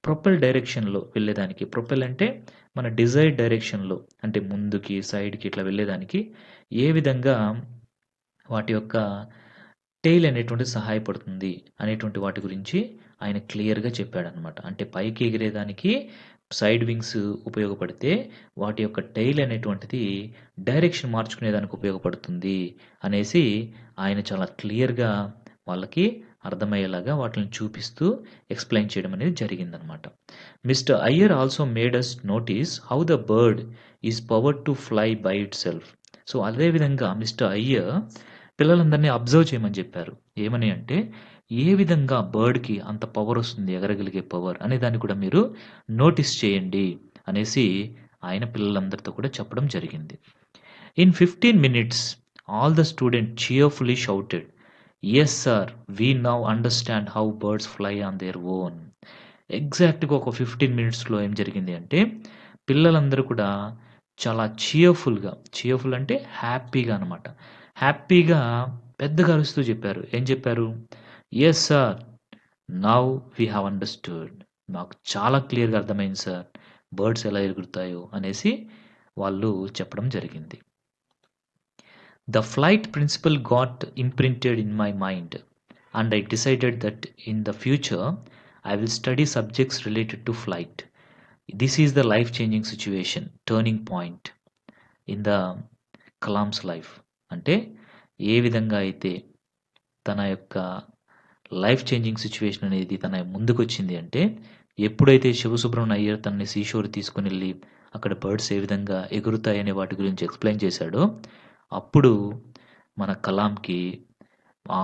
ప్రొపెల్ డైరెక్షన్‌లో వెళ్ళేదానికి, ప్రొపెల్ అంటే మన డిజైర్డ్ డైరెక్షన్‌లో అంటే ముందుకి, సైడ్‌కి ఇట్లా వెళ్ళేదానికి ఏ విధంగా వాటి యొక్క టెయిల్ అనేటువంటిది సహాయపడుతుంది అనేటువంటి వాటి గురించి ఆయన క్లియర్‌గా చెప్పాడనమాట. అంటే పైకి ఎగిరేదానికి సైడ్ వింగ్స్ ఉపయోగపడితే, వాటి యొక్క టెయిల్ అనేటువంటిది డైరెక్షన్ మార్చుకునేదానికి ఉపయోగపడుతుంది అనేసి ఆయన చాలా క్లియర్‌గా వాళ్ళకి అర్థమయ్యేలాగా వాటిని చూపిస్తూ ఎక్స్‌ప్లెయిన్ చేయడం అనేది జరిగిందనమాట. Mr Iyer also made us notice how the bird is powered to fly by itself. So, అదే విధంగా మిస్టర్ అయ్యర్ పిల్లలందరినీ అబ్జర్వ్ చేయమని చెప్పారు. ఏమని అంటే, ఏ విధంగా బర్డ్‌కి అంత పవరొస్తుంది, ఎగరగలిగే పవర్ అనే దాన్ని కూడా మీరు నోటీస్ చేయండి అనేసి ఆయన పిల్లలందరితో కూడా చెప్పడం జరిగింది. In 15 minutes all the student cheerfully shouted, "yes sir, we now understand how birds fly on their own." ఎగ్జాక్ట్‌గా ఒక 15 మినిట్స్‌లో ఏం జరిగింది అంటే, పిల్లలందరూ కూడా చాలా చీర్‌ఫుల్ అంటే హ్యాపీగా అనమాట. హ్యాపీగా పెద్దగా అరుస్తూ చెప్పారు. ఏం చెప్పారు? "Yes sir, now we have understood." మాకు చాలా క్లియర్‌గా అర్థమైంది సార్. బర్డ్స్ ఎలా ఎగురుతాయో అనేసి వాళ్ళు చెప్పడం జరిగింది. The flight principle got imprinted in my mind and I decided that in the future I will study subjects related to flight. This is the life-changing situation, turning point in the Kalam's life. అంటే ఏ విధంగా అయితే తన యొక్క life changing situation అనేది తన ముందుకొచ్చింది అంటే, ఎప్పుడైతే శివసుబ్రహ్మణ్య అయ్యర్ తనని సీషోర్ తీసుకొనెళ్ళి అక్కడ బర్డ్స్ ఏ విధంగా ఎగురుతాయనే వాటి గురించి ఎక్స్‌ప్లెయిన్ చేశాడో, అప్పుడు మన కలాంకి ఆ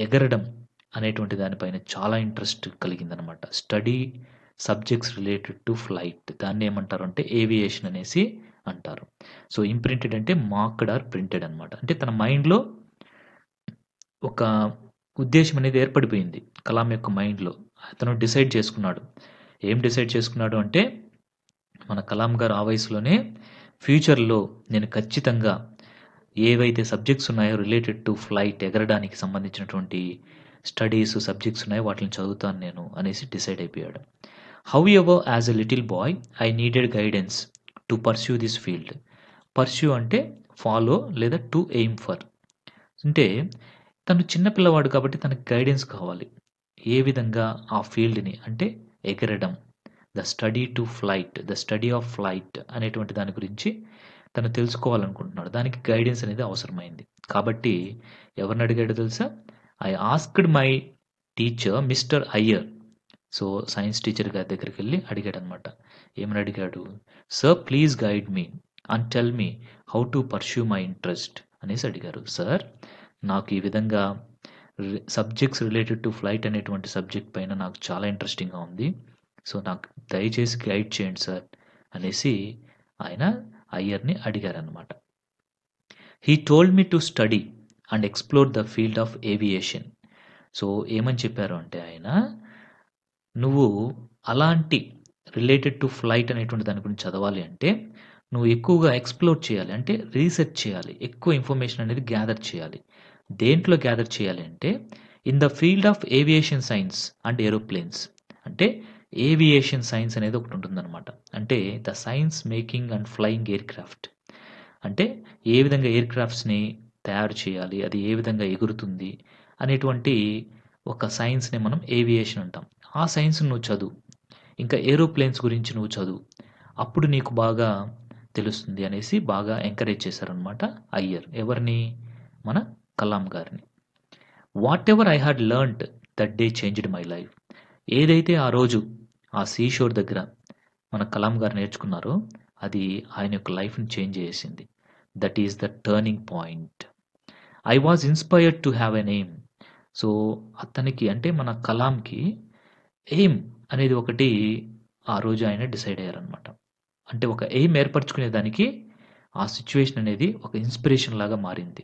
ఎగరడం అనేటువంటి దానిపైన చాలా ఇంట్రెస్ట్ కలిగిందనమాట. Study subjects related to flight. దాన్ని ఏమంటారు అంటే ఏవియేషన్ అనేసి అంటారు. సో, ఇంప్రింటెడ్ అంటే మార్క్డ్ ఆర్ ప్రింటెడ్ అనమాట. అంటే తన మైండ్‌లో ఒక ఉద్దేశ్యం అనేది ఏర్పడిపోయింది కలాం యొక్క మైండ్‌లో. అతను డిసైడ్ చేసుకున్నాడు. ఏం డిసైడ్ చేసుకున్నాడు అంటే, మన కలాం గారు ఆ వయసులోనే ఫ్యూచర్‌లో నేను ఖచ్చితంగా ఏవైతే సబ్జెక్ట్స్ ఉన్నాయో రిలేటెడ్ టు ఫ్లైట్ ఎగరడానికి సంబంధించినటువంటి స్టడీస్, సబ్జెక్ట్స్ ఉన్నాయో వాటిని చదువుతాను నేను అనేసి డిసైడ్ అయిపోయాడు. However as a little boy I needed guidance to pursue this field. Pursue అంటే ఫాలో లేదా టు ఎయిమ్ ఫర్. అంటే తను చిన్న పిల్లవాడు కాబట్టి తనకి గైడెన్స్ కావాలి. ఏ విధంగా ఆ ఫీల్డ్‌ని అంటే ఎగరడం, ద స్టడీ ఆఫ్ ఫ్లైట్ అనేటువంటి దాని గురించి తను తెలుసుకోవాలనుకుంటున్నాడు. దానికి గైడెన్స్ అనేది అవసరమైంది. కాబట్టి ఎవరిని అడిగాడో తెలుసా? I asked my teacher mister Iyer so, science teacher గారి దగ్గరికెళ్ళి అడిగాడనమాట. ఏమని అడిగాడు? "Sir please guide me and tell me how to pursue my interest" అనేసి అడిగారు. సార్ నాకు ఈ విధంగా సబ్జెక్ట్స్ రిలేటెడ్ టు ఫ్లైట్ అనేటువంటి సబ్జెక్ట్ పైన నాకు చాలా ఇంట్రెస్టింగ్‌గా ఉంది. సో, నాకు దయచేసి గైడ్ చేయండి సార్ అనేసి ఆయన అయ్యర్‌ని అడిగారనమాట. He told me to study and explore the field of aviation. So, ఏమని చెప్పారు అంటే ఆయన, నువ్వు అలాంటి రిలేటెడ్ టు ఫ్లైట్ అనేటువంటి దాని గురించి చదవాలి అంటే, నువ్వు ఎక్కువగా ఎక్స్‌ప్లోర్ చేయాలి. అంటే రీసెర్చ్ చేయాలి. ఎక్కువ ఇన్ఫర్మేషన్ అనేది గ్యాదర్ చేయాలి. దేంట్లో గ్యాదర్ చేయాలి అంటే, in the field of aviation science and aeroplanes. అంటే ఏవియేషన్ సైన్స్ అనేది ఒకటుంటుందనమాట. అంటే the science making and flying aircraft. అంటే ఏ విధంగా ఎయిర్‌క్రాఫ్ట్స్‌ని తయారు చేయాలి, అది ఏ విధంగా ఎగురుతుంది అనేటువంటి ఒక సైన్స్‌ని మనం ఏవియేషన్ అంటాం. ఆ సైన్స్‌ని నువ్వు చదువు. ఇంకా ఏరోప్లేన్స్ గురించి నువ్వు చదువు. అప్పుడు నీకు బాగా తెలుస్తుంది అనేసి బాగా ఎంకరేజ్ చేశారనమాట అయ్యర్. ఎవరిని? మన కలాం గారిని. Whatever I had learned that day changed my life. ఏదైతే ఆ రోజు ఆ సీ షోర్ దగ్గర మన కలాం గారు నేర్చుకున్నారో అది ఆయన యొక్క లైఫ్‌ని చేంజ్ చేసేసింది. That is the turning point. I was inspired to have an aim. So, అతనికి అంటే మన కలాంకి ఎయిమ్ అనేది ఒకటి ఆ రోజు ఆయన డిసైడ్ అయ్యారనమాట. అంటే ఒక ఎయిమ్ ఏర్పరచుకునే దానికి ఆ సిట్యుయేషన్ అనేది ఒక ఇన్‌స్పిరేషన్ లాగా మారింది.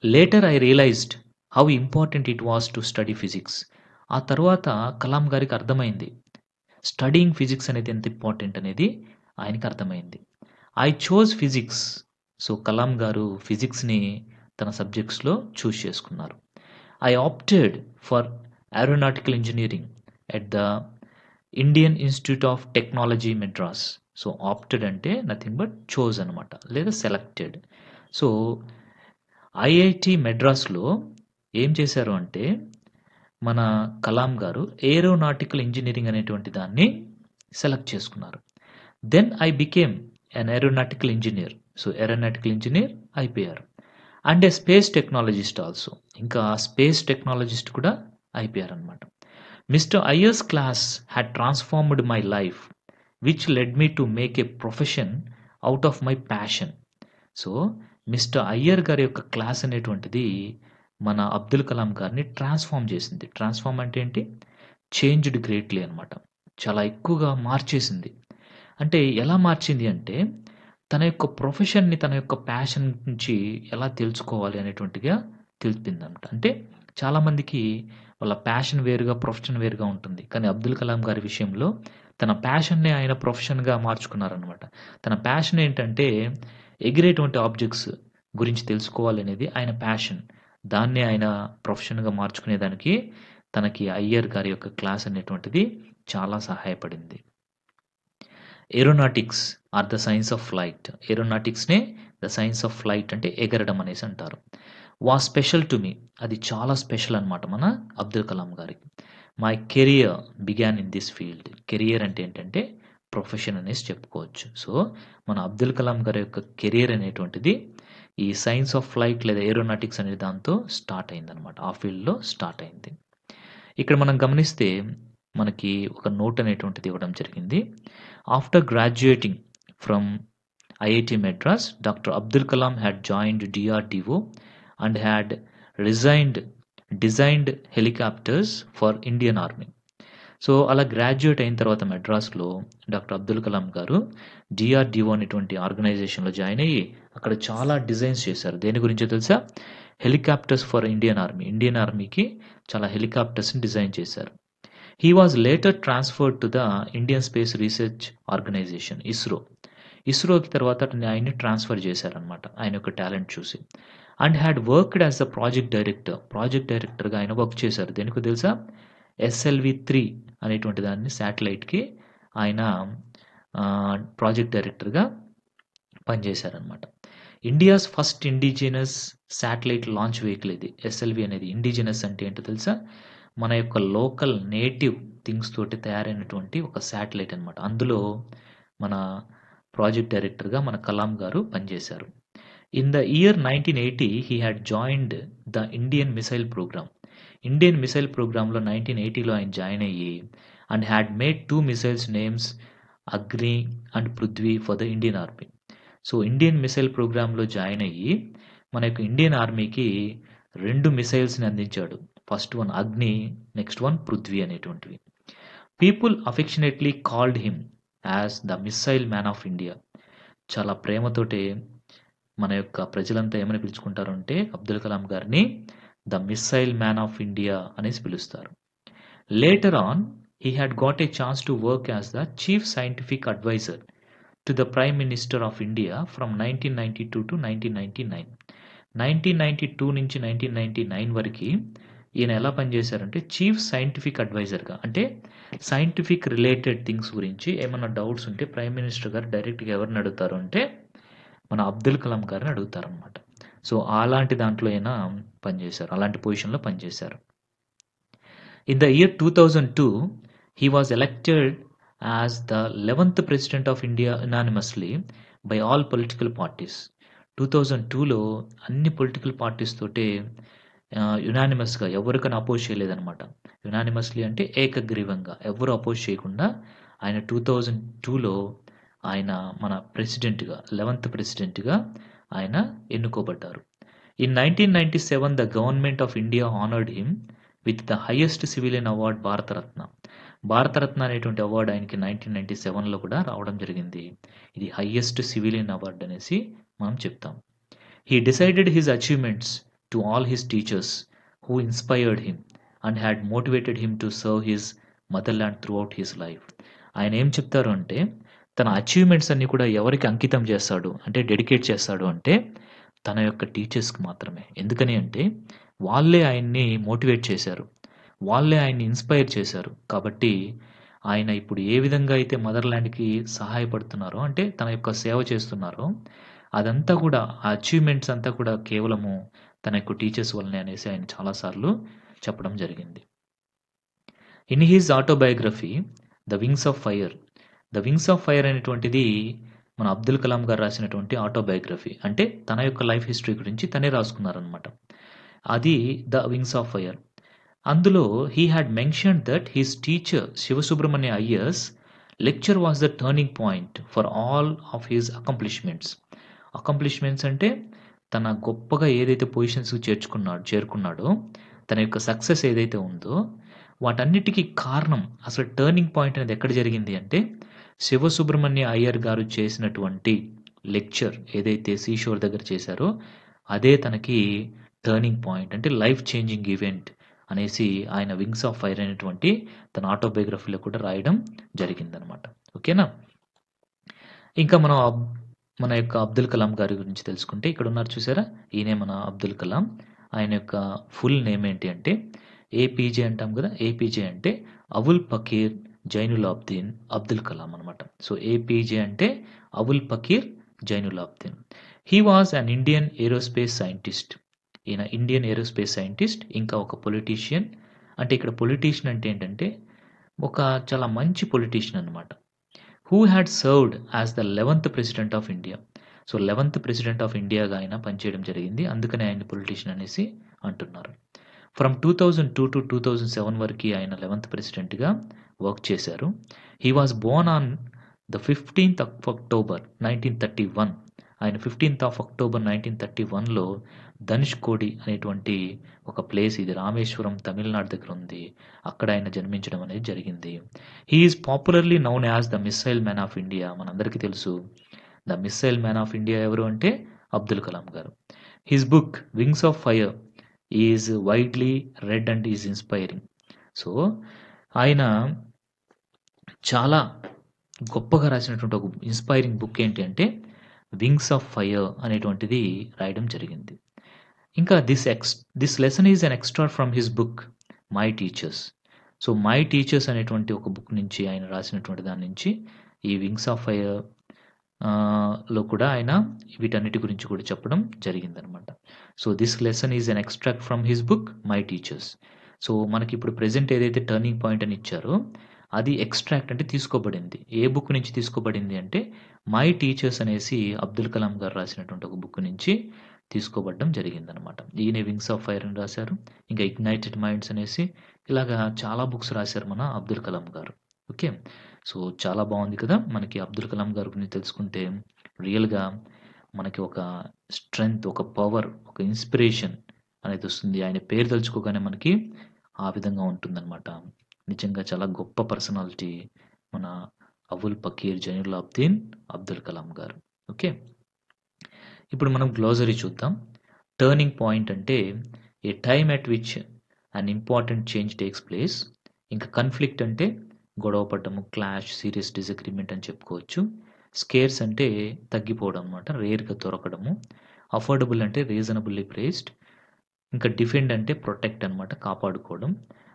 Later I realised how important it was to study physics. ఆ తర్వాత కలాం గారికి అర్థమైంది. స్టడీయింగ్ ఫిజిక్స్ అనేది ఎంత ఇంపార్టెంట్ అనేది ఆయనకి అర్థమైంది. I chose physics. So, Kalam గారు ఫిజిక్స్‌ని తన సబ్జెక్ట్స్‌లో చూజ్ చేసుకున్నారు. I opted for aeronautical engineering at the Indian institute of technology Madras. So, opted అంటే నథింగ్ బట్ చోజ్ అనమాట. లేదా సెలెక్టెడ్. సో, ఐఐటీ మద్రాస్‌లో ఏం చేశారు అంటే, మన కలాం గారు ఏరోనాటికల్ ఇంజినీరింగ్ అనేటువంటి దాన్ని సెలెక్ట్ చేసుకున్నారు. Then I became an aeronautical engineer. So, aeronautical engineer అయిపోయారు. And a space technologist also. ఇంకా స్పేస్ టెక్నాలజిస్ట్ కూడా అయిపోయారనమాట. Mister Iyer's class had transformed my life which led me to make a profession out of my passion. So, mister Iyer గారి యొక్క class అనేటువంటిది మన అబ్దుల్ కలాం గారిని transform చేసింది. ట్రాన్స్‌ఫార్మ్ అంటే ఏంటి? చేంజ్డ్ గ్రేట్‌లీ అనమాట. చాలా ఎక్కువగా మార్చేసింది. అంటే ఎలా మార్చింది అంటే, తన యొక్క ప్రొఫెషన్‌ని తన యొక్క ప్యాషన్ నుంచి ఎలా తెలుసుకోవాలి అనేటువంటిగా తెలిపిందనమాట. అంటే చాలామందికి వాళ్ళ ప్యాషన్ వేరుగా, ప్రొఫెషన్ వేరుగా ఉంటుంది. కానీ అబ్దుల్ కలాం గారి విషయంలో తన ప్యాషన్‌ని ఆయన ప్రొఫెషన్‌గా మార్చుకున్నారనమాట. తన ప్యాషన్ ఏంటంటే ఎగిరేటువంటి ఆబ్జెక్ట్స్ గురించి తెలుసుకోవాలి అనేది ఆయన ప్యాషన్. దాన్ని ఆయన ప్రొఫెషన్‌గా మార్చుకునేదానికి తనకి అయ్యర్ గారి యొక్క క్లాస్ అనేటువంటిది చాలా సహాయపడింది. Aeronautics or the science of flight. ఏరోనాటిక్స్‌నే ద సైన్స్ ఆఫ్ ఫ్లైట్ అంటే ఎగరడం అనేసి అంటారు. Was special to me. అది చాలా స్పెషల్ అనమాట మన అబ్దుల్ కలాం గారికి. My career began in this field. Career అంటే ఏంటంటే ప్రొఫెషన్ అనేసి చెప్పుకోవచ్చు. సో, మన అబ్దుల్ కలాం గారి యొక్క కెరియర్ అనేటువంటిది ఈ సైన్స్ ఆఫ్ ఫ్లైట్ లేదా ఏరోనాటిక్స్ అనే దాంతో స్టార్ట్ అయిందనమాట. ఆ ఫీల్డ్‌లో స్టార్ట్ అయింది. ఇక్కడ మనం గమనిస్తే మనకి ఒక నోట్ అనేటువంటిది ఇవ్వడం జరిగింది. After graduating from IIT Madras, doctor Abdul Kalam had joined DRDO and had designed helicopters for Indian army. So, అలా గ్రాడ్యుయేట్ అయిన తర్వాత మద్రాస్‌లో డాక్టర్ అబ్దుల్ కలాం గారు DRDO అనేటువంటి ఆర్గనైజేషన్‌లో జాయిన్ అయ్యి అక్కడ చాలా డిజైన్స్ చేశారు. దేని గురించో తెలుసా? Helicopters for Indian army. Indian ఆర్మీకి చాలా హెలికాప్టర్స్‌ని డిజైన్ చేశారు. He was later transferred to the Indian space research organisation ISRO. ఇస్రోకి తర్వాత ఆయన్ని ట్రాన్స్‌ఫర్ చేశారనమాట. ఆయన యొక్క టాలెంట్ చూసి. And had worked as the project director. Project డైరెక్టర్‌గా ఆయన వర్క్ చేశారు. దేనికో తెలుసా? SLV-3 అనేటువంటి దాన్ని శాటిలైట్‌కి ఆయన ప్రాజెక్ట్ డైరెక్టర్‌గా పనిచేశారనమాట. India's first indigenous satellite launch vehicle ఇది. SLV అనేది. ఇండిజినస్ అంటే ఏంటో తెలుసా? మన యొక్క లోకల్ నేటివ్ థింగ్స్ తోటి తయారైనటువంటి ఒక శాటిలైట్ అనమాట. అందులో మన ప్రాజెక్ట్ డైరెక్టర్‌గా మన కలాం గారు పనిచేశారు. In the year 1980 he had joined the Indian missile programme. Indian missile ప్రోగ్రామ్‌లో 1980లో ఆయన జాయిన్ అయ్యి and had made 2 missiles names Agni and Prithvi for the Indian army. So, Indian missile ప్రోగ్రామ్‌లో జాయిన్ అయ్యి మన యొక్క ఇండియన్ ఆర్మీకి 2 మిసైల్స్‌ని అందించాడు. First one Agni, next one Prithvi అనేటువంటివి. People affectionately called him as the missile man of India. చాలా ప్రేమతోటి మన యొక్క ప్రజలంతా ఏమని పిలుచుకుంటారు అంటే అబ్దుల్ కలాం గారిని the missile man of India అనేసి పిలుస్తారు. Later on he had got a chance to work as the chief scientific advisor to the prime minister of India from 1992 to 1999. 1992 నుంచి 1999 వరకు ఈయన ఎలా పనిచేశారంటే చీఫ్ సైంటిఫిక్ అడ్వైజర్‌గా. అంటే సైంటిఫిక్ రిలేటెడ్ థింగ్స్ గురించి ఏమన్నా doubts ఉంటే ప్రైమ్ మినిస్టర్ గారు డైరెక్ట్‌గా ఎవరిని అడుగుతారు అంటే మన అబ్దుల్ కలాం గారిని అడుగుతారనమాట. సో, అలాంటి దాంట్లో ఈయన పనిచేశారు. అలాంటి పొజిషన్‌లో పనిచేశారు. In the year 2002 he was elected as the 11th president of India unanimously by all political parties. 2002లో అన్ని పొలిటికల్ పార్టీస్ తోటి యునానిమస్‌గా ఎవరికైనా అపోజ్ చేయలేదనమాట. యునానిమస్‌లీ అంటే ఏకగ్రీవంగా ఎవ్వరు అపోజ్ చేయకుండా ఆయన 2002లో ఆయన మన ప్రెసిడెంట్‌గా 11th ప్రెసిడెంట్‌గా ఆయన ఎన్నుకోబడ్డారు. In 1997 the government of India honoured him with the highest civilian award Bharat Ratna. Bharat Ratna అనేటువంటి అవార్డ్ ఆయనకి 1997లో కూడా రావడం జరిగింది. ఇది హైయెస్ట్ సివిలియన్ అవార్డ్ అనేసి మనం చెప్తాం. He decided his achievements to all his teachers who inspired him and had motivated him to serve his motherland throughout his life. ఆయన ఏం చెప్తారు అంటే తన అచీవ్‌మెంట్స్ అన్నీ కూడా ఎవరికి అంకితం చేస్తాడు అంటే డెడికేట్ చేస్తాడు అంటే తన యొక్క టీచర్స్‌కి మాత్రమే. ఎందుకని అంటే వాళ్ళే ఆయన్ని మోటివేట్ చేశారు. వాళ్ళే ఆయన్ని ఇన్‌స్పైర్ చేశారు. కాబట్టి ఆయన ఇప్పుడు ఏ విధంగా అయితే మదర్‌ల్యాండ్‌కి సహాయపడుతున్నారో అంటే తన యొక్క సేవ చేస్తున్నారో అదంతా కూడా ఆ అచీవ్‌మెంట్స్ అంతా కూడా కేవలము తన యొక్క టీచర్స్ వల్లనే అనేసి ఆయన చాలా సార్లు చెప్పడం జరిగింది. In his autobiography the wings of fire. The wings of fire అనేటువంటిది మన అబ్దుల్ కలాం గారు రాసినటువంటి ఆటోబయోగ్రఫీ. అంటే తన యొక్క లైఫ్ హిస్టరీ గురించి తనే రాసుకున్నారనమాట. అది ద వింగ్స్ ఆఫ్ ఫైర్. అందులో he had mentioned that his teacher Sivasubramanya Ayers lecture was the turning point for all of his accomplishments. Accomplishments అంటే తన గొప్పగా ఏదైతే పొజిషన్స్‌కి చేరుకున్నాడో తన యొక్క సక్సెస్ ఏదైతే ఉందో వాటన్నిటికి కారణం అసలు టర్నింగ్ పాయింట్ అనేది ఎక్కడ జరిగింది అంటే శివసుబ్రహ్మణ్య అయ్యర్ గారు చేసినటువంటి లెక్చర్ ఏదైతే సీషోర్ దగ్గర చేశారో అదే తనకి టర్నింగ్ పాయింట్ అంటే లైఫ్ చేంజింగ్ ఈవెంట్ అనేసి ఆయన వింగ్స్ ఆఫ్ ఫైర్ అనేటువంటి తన ఆటోబయోగ్రఫీలో కూడా రాయడం జరిగిందనమాట. ఓకేనా? ఇంకా మనం మన యొక్క అబ్దుల్ కలాం గారి గురించి తెలుసుకుంటే ఇక్కడ ఉన్నారు చూసారా? ఈయనే మన అబ్దుల్ కలాం. ఆయన యొక్క ఫుల్ నేమ్ ఏంటి అంటే ఏపీజే అంటాం కదా! ఏపీజే అంటే అవుల్ పకీర్ జైనులాబ్దీన్ అబ్దుల్ కలాం అనమాట. సో, ఏపీజే అంటే Avul Pakir Jainulabdeen. He was an Indian aerospace scientist. ఈయన ఇండియన్ ఏరోస్పేస్ సైంటిస్ట్. ఇంకా ఒక పొలిటీషియన్. అంటే ఇక్కడ పొలిటీషియన్ అంటే ఏంటంటే ఒక చాలా మంచి పొలిటీషియన్ అనమాట. Who had served as the 11th president of India. So, 11th president of ఇండియాగా ఆయన పనిచేయడం జరిగింది. అందుకనే ఆయన్ని పొలిటీషియన్ అనేసి అంటున్నారు. ఫ్రమ్ 2002 టు 2007 వరకు ఆయన 11th ప్రెసిడెంట్‌గా వర్క్ చేశారు. He was Born on the 15th of October 1931. ఆయన 15th ఆఫ్ అక్టోబర్ 1931లో ధనుష్కోడి అనేటువంటి ఒక ప్లేస్, ఇది రామేశ్వరం తమిళనాడు దగ్గర ఉంది. అక్కడ ఆయన జన్మించడం అనేది జరిగింది. He is popularly noun as the missile man of India. మనందరికీ తెలుసు the missile man of India ఎవరు అంటే అబ్దుల్ కలాం గారు. His book wings of fire is widely red and is inspiring. So, ఆయన చాలా గొప్పగా రాసినటువంటి ఒక ఇన్స్పైరింగ్ బుక్ ఏంటి అంటే వింగ్స్ ఆఫ్ ఫైర్ అనేటువంటిది రాయడం జరిగింది. ఇంకా this lesson is an extract from his book my teachers. So, my teachers అనేటువంటి ఒక బుక్ నుంచి ఆయన రాసినటువంటి దాని నుంచి ఈ వింగ్స్ ఆఫ్ ఫైర్ లో కూడా ఆయన వీటన్నిటి గురించి కూడా చెప్పడం జరిగిందనమాట. So, this lesson is an extract from his book my teachers. So, మనకి ఇప్పుడు ప్రెజెంట్ ఏదైతే టర్నింగ్ పాయింట్ అని ఇచ్చారో అది ఎక్స్ట్రాక్ట్ అంటే తీసుకోబడింది. ఏ బుక్ నుంచి తీసుకోబడింది అంటే మై టీచర్స్ అనేసి అబ్దుల్ కలాం గారు రాసినటువంటి ఒక బుక్ నుంచి తీసుకోబడడం జరిగిందనమాట. ఈయన వింగ్స్ ఆఫ్ ఫైర్ అని రాశారు. ఇంకా ఇగ్నైటెడ్ మైండ్స్ అనేసి ఇలాగా చాలా బుక్స్ రాశారు మన అబ్దుల్ కలాం గారు. ఓకే. సో, చాలా బాగుంది కదా! మనకి అబ్దుల్ కలాం గారి గురించి తెలుసుకుంటే రియల్‌గా మనకి ఒక స్ట్రెంగ్త్, ఒక పవర్, ఒక ఇన్‌స్పిరేషన్ అనేది వస్తుంది. ఆయన పేరు తలుచుకోగానే మనకి ఆ విధంగా ఉంటుందనమాట. నిజంగా చాలా గొప్ప పర్సనాలిటీ మన అబుల్ పకీర్ జైనులాబ్దీన్ అబ్దుల్ కలాం గారు. ఓకే. ఇప్పుడు మనం గ్లోసరీ చూద్దాం. టర్నింగ్ పాయింట్ అంటే a time at which an important change takes place. ఇంకా కన్‌ఫ్లిక్ట్ అంటే గొడవ పడడము, క్లాష్, సీరియస్ డిసగ్రీమెంట్ అని చెప్పుకోవచ్చు. స్కేర్స్ అంటే తగ్గిపోవడం అనమాట. రేర్‌గా దొరకడము. అఫోర్డబుల్ అంటే రీజనబుల్లీ ప్రైస్డ్. ఇంకా డిఫెండ్ అంటే ప్రొటెక్ట్ అనమాట, కాపాడుకోవడం.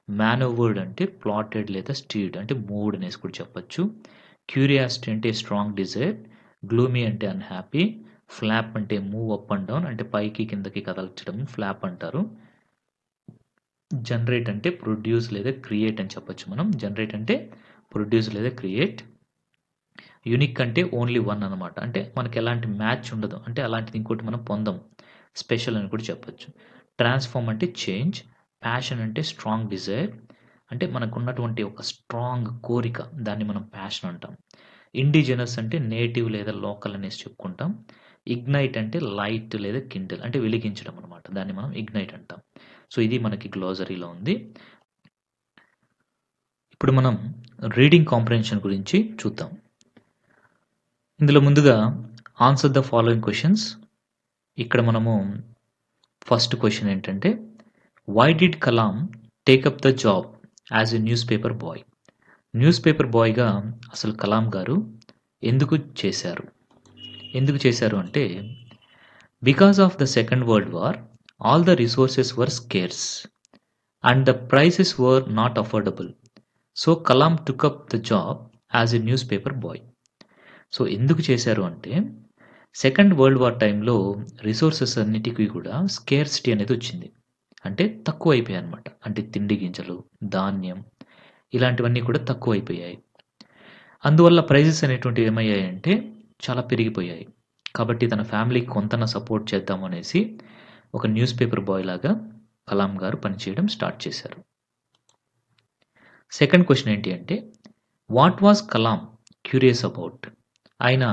మేనోవర్డ్ అంటే ప్లాటెడ్ లేదా స్టీర్డ్ అంటే మూవ్డ్ అనేసి కూడా చెప్పొచ్చు. క్యూరియాసిటీ అంటే స్ట్రాంగ్ డిజైర్. గ్లూమీ అంటే అన్‌హ్యాపీ. ఫ్లాప్ అంటే మూవ్ అప్ అండ్ డౌన్ అంటే పైకి కిందకి కదల్చడం ఫ్లాప్ అంటారు. జనరేట్ అంటే ప్రొడ్యూస్ లేదా క్రియేట్ అని చెప్పొచ్చు మనం. జనరేట్ అంటే ప్రొడ్యూస్ లేదా క్రియేట్. యూనిక్ అంటే ఓన్లీ వన్ అనమాట. అంటే మనకి ఎలాంటి మ్యాచ్ ఉండదు. అంటే అలాంటిది ఇంకోటి మనం పొందం. స్పెషల్ అని కూడా చెప్పొచ్చు. ట్రాన్స్ఫార్మ్ అంటే చేంజ్. ప్యాషన్ అంటే స్ట్రాంగ్ డిజైర్. అంటే మనకున్నటువంటి ఒక స్ట్రాంగ్ కోరిక, దాన్ని మనం ప్యాషన్ అంటాం. ఇండిజినస్ అంటే నేటివ్ లేదా లోకల్ అనేసి చెప్పుకుంటాం. ఇగ్నైట్ అంటే లైట్ లేదా కిండిల్ అంటే వెలిగించడం అనమాట. దాన్ని మనం ఇగ్నైట్ అంటాం. సో, ఇది మనకి గ్లోసరీలో ఉంది. ఇప్పుడు మనం రీడింగ్ కాంప్రహెన్షన్ గురించి చూద్దాం. ఇందులో ముందుగా ఆన్సర్ ద ఫాలోయింగ్ క్వెషన్స్. ఇక్కడ మనము ఫస్ట్ క్వెషన్ ఏంటంటే, why did Kalam take up the job as a news paper boy? Newspaper బాయ్‌గా అసలు కలాం గారు ఎందుకు చేశారు? ఎందుకు చేశారు అంటే, because of the second world war all the resources were scarce and the prices were not affordable. So Kalam took up the job as a news paper boy. So ఎందుకు చేశారు అంటే, సెకండ్ వరల్డ్ వార్ టైంలో రిసోర్సెస్ అన్నిటికీ కూడా scarcity అనేది వచ్చింది. అంటే తక్కువైపోయాయి అనమాట. అంటే తిండి గింజలు, ధాన్యం ఇలాంటివన్నీ కూడా తక్కువైపోయాయి. అందువల్ల ప్రైజెస్ అనేటువంటివి ఏమయ్యాయంటే చాలా పెరిగిపోయాయి. కాబట్టి తన ఫ్యామిలీకి కొంతన్నా సపోర్ట్ చేద్దాం అనేసి ఒక న్యూస్ పేపర్ బాయ్ లాగా కలాం గారు పనిచేయడం స్టార్ట్ చేశారు. సెకండ్ క్వెషన్ ఏంటి అంటే, what was Kalam curious about? ఆయన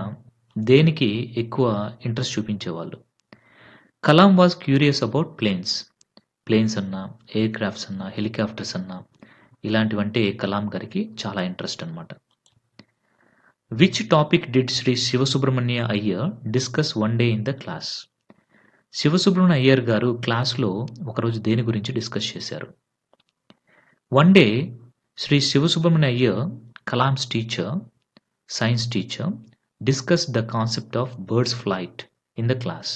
దేనికి ఎక్కువ ఇంట్రెస్ట్ చూపించేవాళ్ళు? Kalam was curious about planes. Planes అన్నా, ఎయిర్ క్రాఫ్ట్స్ అన్నా, హెలికాప్టర్స్ అన్నా ఇలాంటివంటే కలాం గారికి చాలా ఇంట్రెస్ట్ అనమాట. Which topic did Shri Sivasubramania Iyer discuss one day in the class? Sivasubramania Iyer గారు క్లాస్లో ఒకరోజు దేని గురించి డిస్కస్ చేశారు? One day Shri Sivasubramania Iyer, Kalam's teacher, science teacher, discuss the concept of birds flight in the class.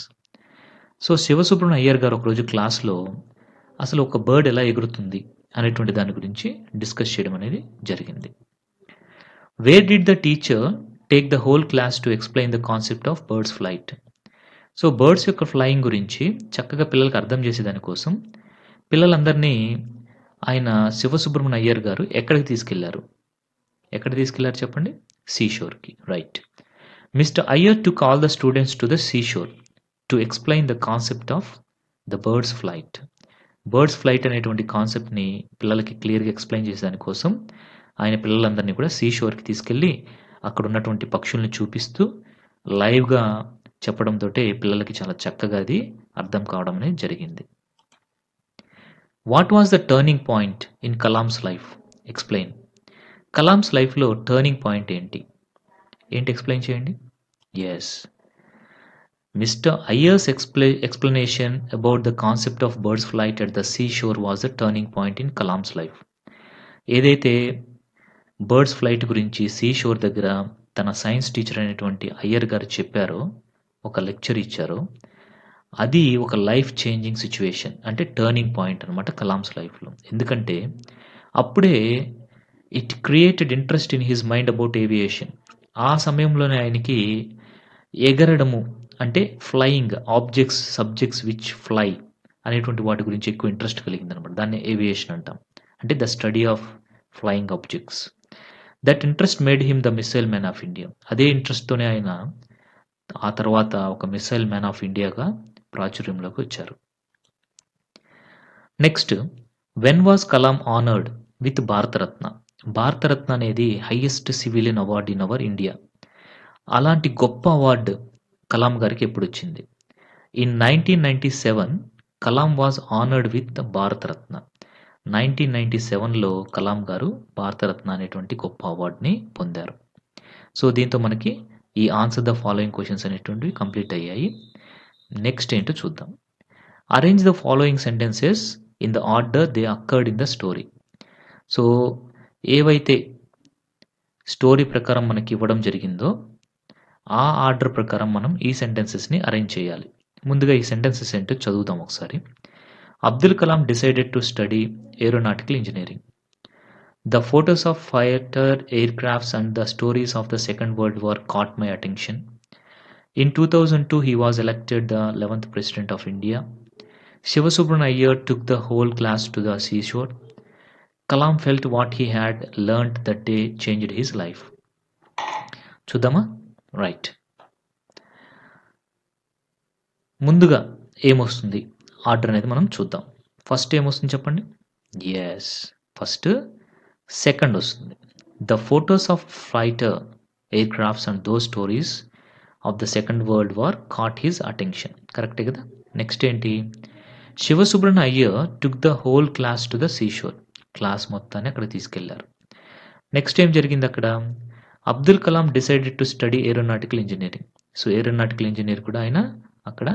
So Sivasubramanya Iyer గారు ఒకరోజు క్లాస్లో అసలు ఒక బర్డ్ ఎలా ఎగురుతుంది అనేటువంటి దాని గురించి డిస్కస్ చేయడం అనేది జరిగింది. Where did the teacher take the whole class to explain the concept of birds flight? So birds యొక్క ఫ్లయింగ్ గురించి చక్కగా పిల్లలకు అర్థం చేసేదానికోసం పిల్లలందరినీ ఆయన శివసుబ్రహ్మణ్య అయ్యర్ గారు ఎక్కడికి తీసుకెళ్లారు? ఎక్కడ తీసుకెళ్లారు చెప్పండి? సీషోర్కి. Right. Mister Iyer took all the students to the seashore to explain the concept of the birds flight. Birds flight అనేటువంటి కాన్సెప్ట్ని పిల్లలకి క్లియర్గా ఎక్స్ప్లెయిన్ చేసేదానికోసం ఆయన పిల్లలందరినీ కూడా సీషోర్కి తీసుకెళ్ళి అక్కడ ఉన్నటువంటి పక్షుల్ని చూపిస్తూ లైవ్గా చెప్పడంతో పిల్లలకి చాలా చక్కగా అది అర్థం కావడం అనేది జరిగింది. What was the turning point in Kalam's life? Explain. Kalam's లైఫ్లో టర్నింగ్ పాయింట్ ఏంటి? ఏంటి ఎక్స్ప్లెయిన్ చేయండి. Yes, mister Iyer's explanation about the concept of birds flight at the seashore was the turning point in Kalam's life. ఏదైతే బర్డ్స్ ఫ్లైట్ గురించి seashore దగ్గర తన science teacher అయినటువంటి అయ్యర్ గారు చెప్పారో, ఒక లెక్చర్ ఇచ్చారో, అది ఒక లైఫ్ చేంజింగ్ సిచ్యువేషన్. అంటే టర్నింగ్ పాయింట్ అనమాట కలాంస్ లైఫ్లో. ఎందుకంటే అప్పుడే it created interest in his mind about aviation. ఆ సమయంలోనే ఆయనకి ఎగరడము అంటే flying objects, subjects which fly అనేటువంటి వాటి గురించి ఎక్కువ ఇంట్రెస్ట్ కలిగిందనమాట. దాన్ని ఏవియేషన్ అంటాం. అంటే the study of flying objects. That interest made him the missile man of India. అదే ఇంట్రెస్ట్తోనే ఆయన ఆ తర్వాత ఒక మిసైల్ మ్యాన్ ఆఫ్ ఇండియాగా ప్రాచుర్యంలోకి వచ్చారు. Next, when was Kalam honoured with Bharat Ratna? Bharat Ratna అనేది highest civilian award in our India. అలాంటి గొప్ప అవార్డు కలాం గారికి ఎప్పుడు వచ్చింది? In 1997 Kalam was honoured with Bharat Ratna. 1997లో Kalam గారు భారతరత్న అనేటువంటి గొప్ప అవార్డుని పొందారు. సో దీంతో మనకి ఈ ఆన్సర్ ద ఫాలోయింగ్ క్వశ్చన్స్ అనేటువంటివి కంప్లీట్ అయ్యాయి. నెక్స్ట్ ఏంటో చూద్దాం. Arrange the following sentences in the order they occurred in the story. So ఏవైతే స్టోరీ ప్రకారం మనకి ఇవ్వడం జరిగిందో ఆ ఆర్డర్ ప్రకారం మనం ఈ సెంటెన్సెస్ని అరేంజ్ చేయాలి. ముందుగా ఈ సెంటెన్సెస్ ఏంటో చదువుతాం ఒకసారి. Abdul Kalam decided to study aeronautical engineering. The photos of fighter aircrafts and the stories of the Second World War caught my attention. In 2002, he was elected the 11th President of India. Shiva Subramanian Iyer took the whole class to the seashore. Kalam felt what he had learnt that day changed his life. చూద్దామా? Right. ముందుగా ఏమొస్తుంది order అనేది మనం చూద్దాం. First ఏమొస్తుంది చెప్పండి? Yes, first second వస్తుంది. The photos of fighter aircrafts and those stories of the second world war caught his attention. కరెక్టే కదా? నెక్స్ట్ ఏంటి? Shiva Subramania Iyer took the whole class to the seashore. Class మొత్తాన్ని అక్కడ తీసుకెళ్లారు. నెక్స్ట్ ఏం జరిగింది అక్కడ? Abdul Kalam decided to study aeronautical engineering. So aeronautical engineer కూడా ఆయన అక్కడ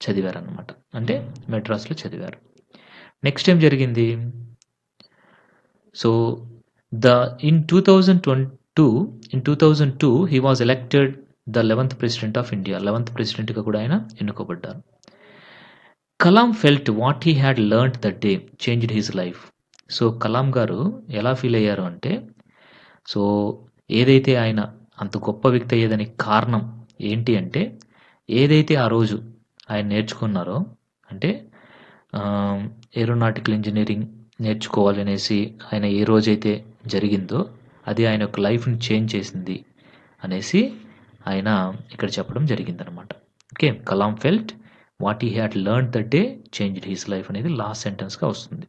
చదివారు అనమాట, అంటే మెడ్రాస్లో చదివారు. నెక్స్ట్ ఏం జరిగింది? So in 2002 he was elected the 11th president of India. 11th president గా కూడా ఆయన ఎన్నుకోబడ్డారు. Kalam felt what he had learned that day changed his life. So Kalam గారు ఎలా ఫీల్ అయ్యారు అంటే, సో ఏదైతే ఆయన అంత గొప్ప వ్యక్తి అయ్యేదానికి కారణం ఏంటి అంటే, ఏదైతే ఆ రోజు ఆయన నేర్చుకున్నారో, అంటే ఏరోనాటికల్ ఇంజనీరింగ్ నేర్చుకోవాలి అనేసి ఆయన ఏ రోజైతే జరిగిందో అది ఆయన యొక్క లైఫ్ని చేంజ్ చేసింది అనేసి ఆయన ఇక్కడ చెప్పడం జరిగిందనమాట. Okay, Kalam felt what he had learned that day changed his life అనేది లాస్ట్ సెంటెన్స్గా వస్తుంది.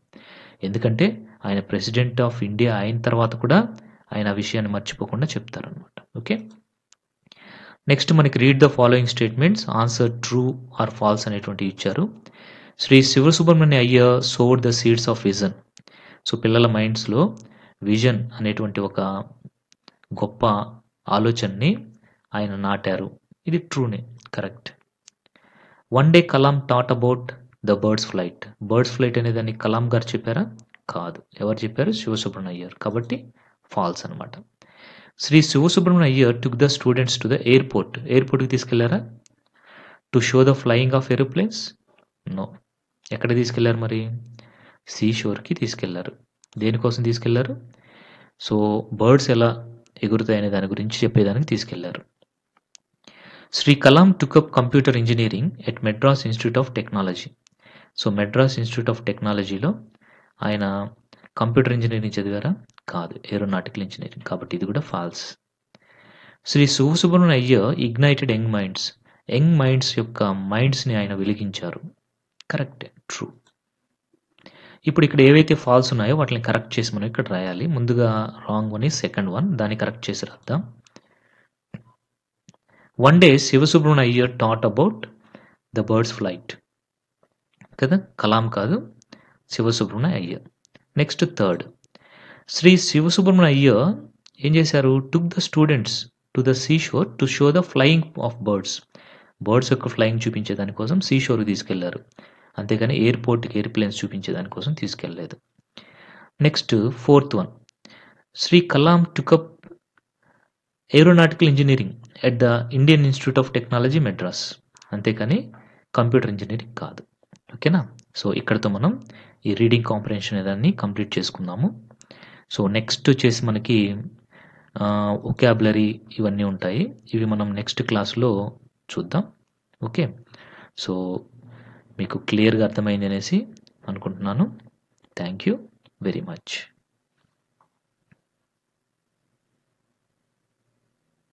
ఎందుకంటే ఆయన ప్రెసిడెంట్ ఆఫ్ ఇండియా అయిన తర్వాత కూడా ఆయన ఆ విషయాన్ని మర్చిపోకుండా చెప్తారనమాట. ఓకే, నెక్స్ట్ మనకి read the following statements, answer true or false అనేటువంటి ఇచ్చారు. Shri Sivasubramania Iyer sowed the seeds of vision. So పిల్లల మైండ్స్లో విజన్ అనేటువంటి ఒక గొప్ప ఆలోచనని ఆయన నాటారు. ఇది ట్రూనే, correct. One day Kalam taught about the birds flight. Birds flight అనే దాన్ని కలాం గారు చెప్పారా? కాదు. ఎవరు చెప్పారు? శివసుబ్రహ్మణ్య అయ్యర్. కాబట్టి ఫాల్స్ అనమాట. Shri Sivasubramania Iyer took the students to the airport. ఎయిర్పోర్ట్కి తీసుకెళ్లారా? To show the flying of aeroplanes? No. ఎక్కడ తీసుకెళ్లారు మరి? సీషోర్కి తీసుకెళ్లారు. దేనికోసం తీసుకెళ్లారు? సో బర్డ్స్ ఎలా ఎగురుతాయనే దాని గురించి చెప్పేదానికి తీసుకెళ్లారు. Shri Kalam took up computer engineering at Madras Institute of Technology. So Madras Institute of టెక్నాలజీలో ఆయన కంప్యూటర్ ఇంజనీరింగ్ చదివారా? కాదు, ఏరోనాటికల్ ఇంజనీరింగ్. కాబట్టి ఇది కూడా false. Shri Sivasubramania Iyer ignited young minds. Young minds యొక్క మైండ్స్ని ఆయన వెలిగించారు. Correct, true. ఇప్పుడు ఇక్కడ ఏవైతే ఫాల్స్ ఉన్నాయో వాటిని కరెక్ట్ చేసి మనం ఇక్కడ రాయాలి. ముందుగా రాంగ్ వన్ ఈ సెకండ్ వన్, దాన్ని కరెక్ట్ చేసి రాద్దాం. One day Sivasubramania Iyer taught about the birds flight కదా, కలాం కాదు, శివసుబ్రహ్మణ్య అయ్యర్. నెక్స్ట్ థర్డ్, శ్రీ శివసుబ్రహ్మణ్య అయ్యర్ ఏం చేశారు? Took the students to the seashore to show the flying of birds. Birds యొక్క ఫ్లయింగ్ చూపించే దానికోసం సీషోర్కి తీసుకెళ్లారు, అంతేగాని ఎయిర్పోర్ట్కి ఎయిర్ప్లేన్స్ చూపించే దానికోసం తీసుకెళ్ళలేదు. Next fourth one, Shri Kalam took up aeronautical engineering at the Indian institute of technology Madras, అంతేకాని కంప్యూటర్ ఇంజనీరింగ్ కాదు. ఓకేనా? సో ఇక్కడతో మనం ఈ రీడింగ్ కాంప్రహెన్షన్ దాన్ని కంప్లీట్ చేసుకుందాము. సో నెక్స్ట్ వచ్చేసి మనకి వొకాబులరీ ఇవన్నీ ఉంటాయి. ఇవి మనం నెక్స్ట్ క్లాస్లో చూద్దాం. ఓకే, సో మీకు క్లియర్గా అర్థమైంది అనేసి అనుకుంటున్నాను. Thank you very much.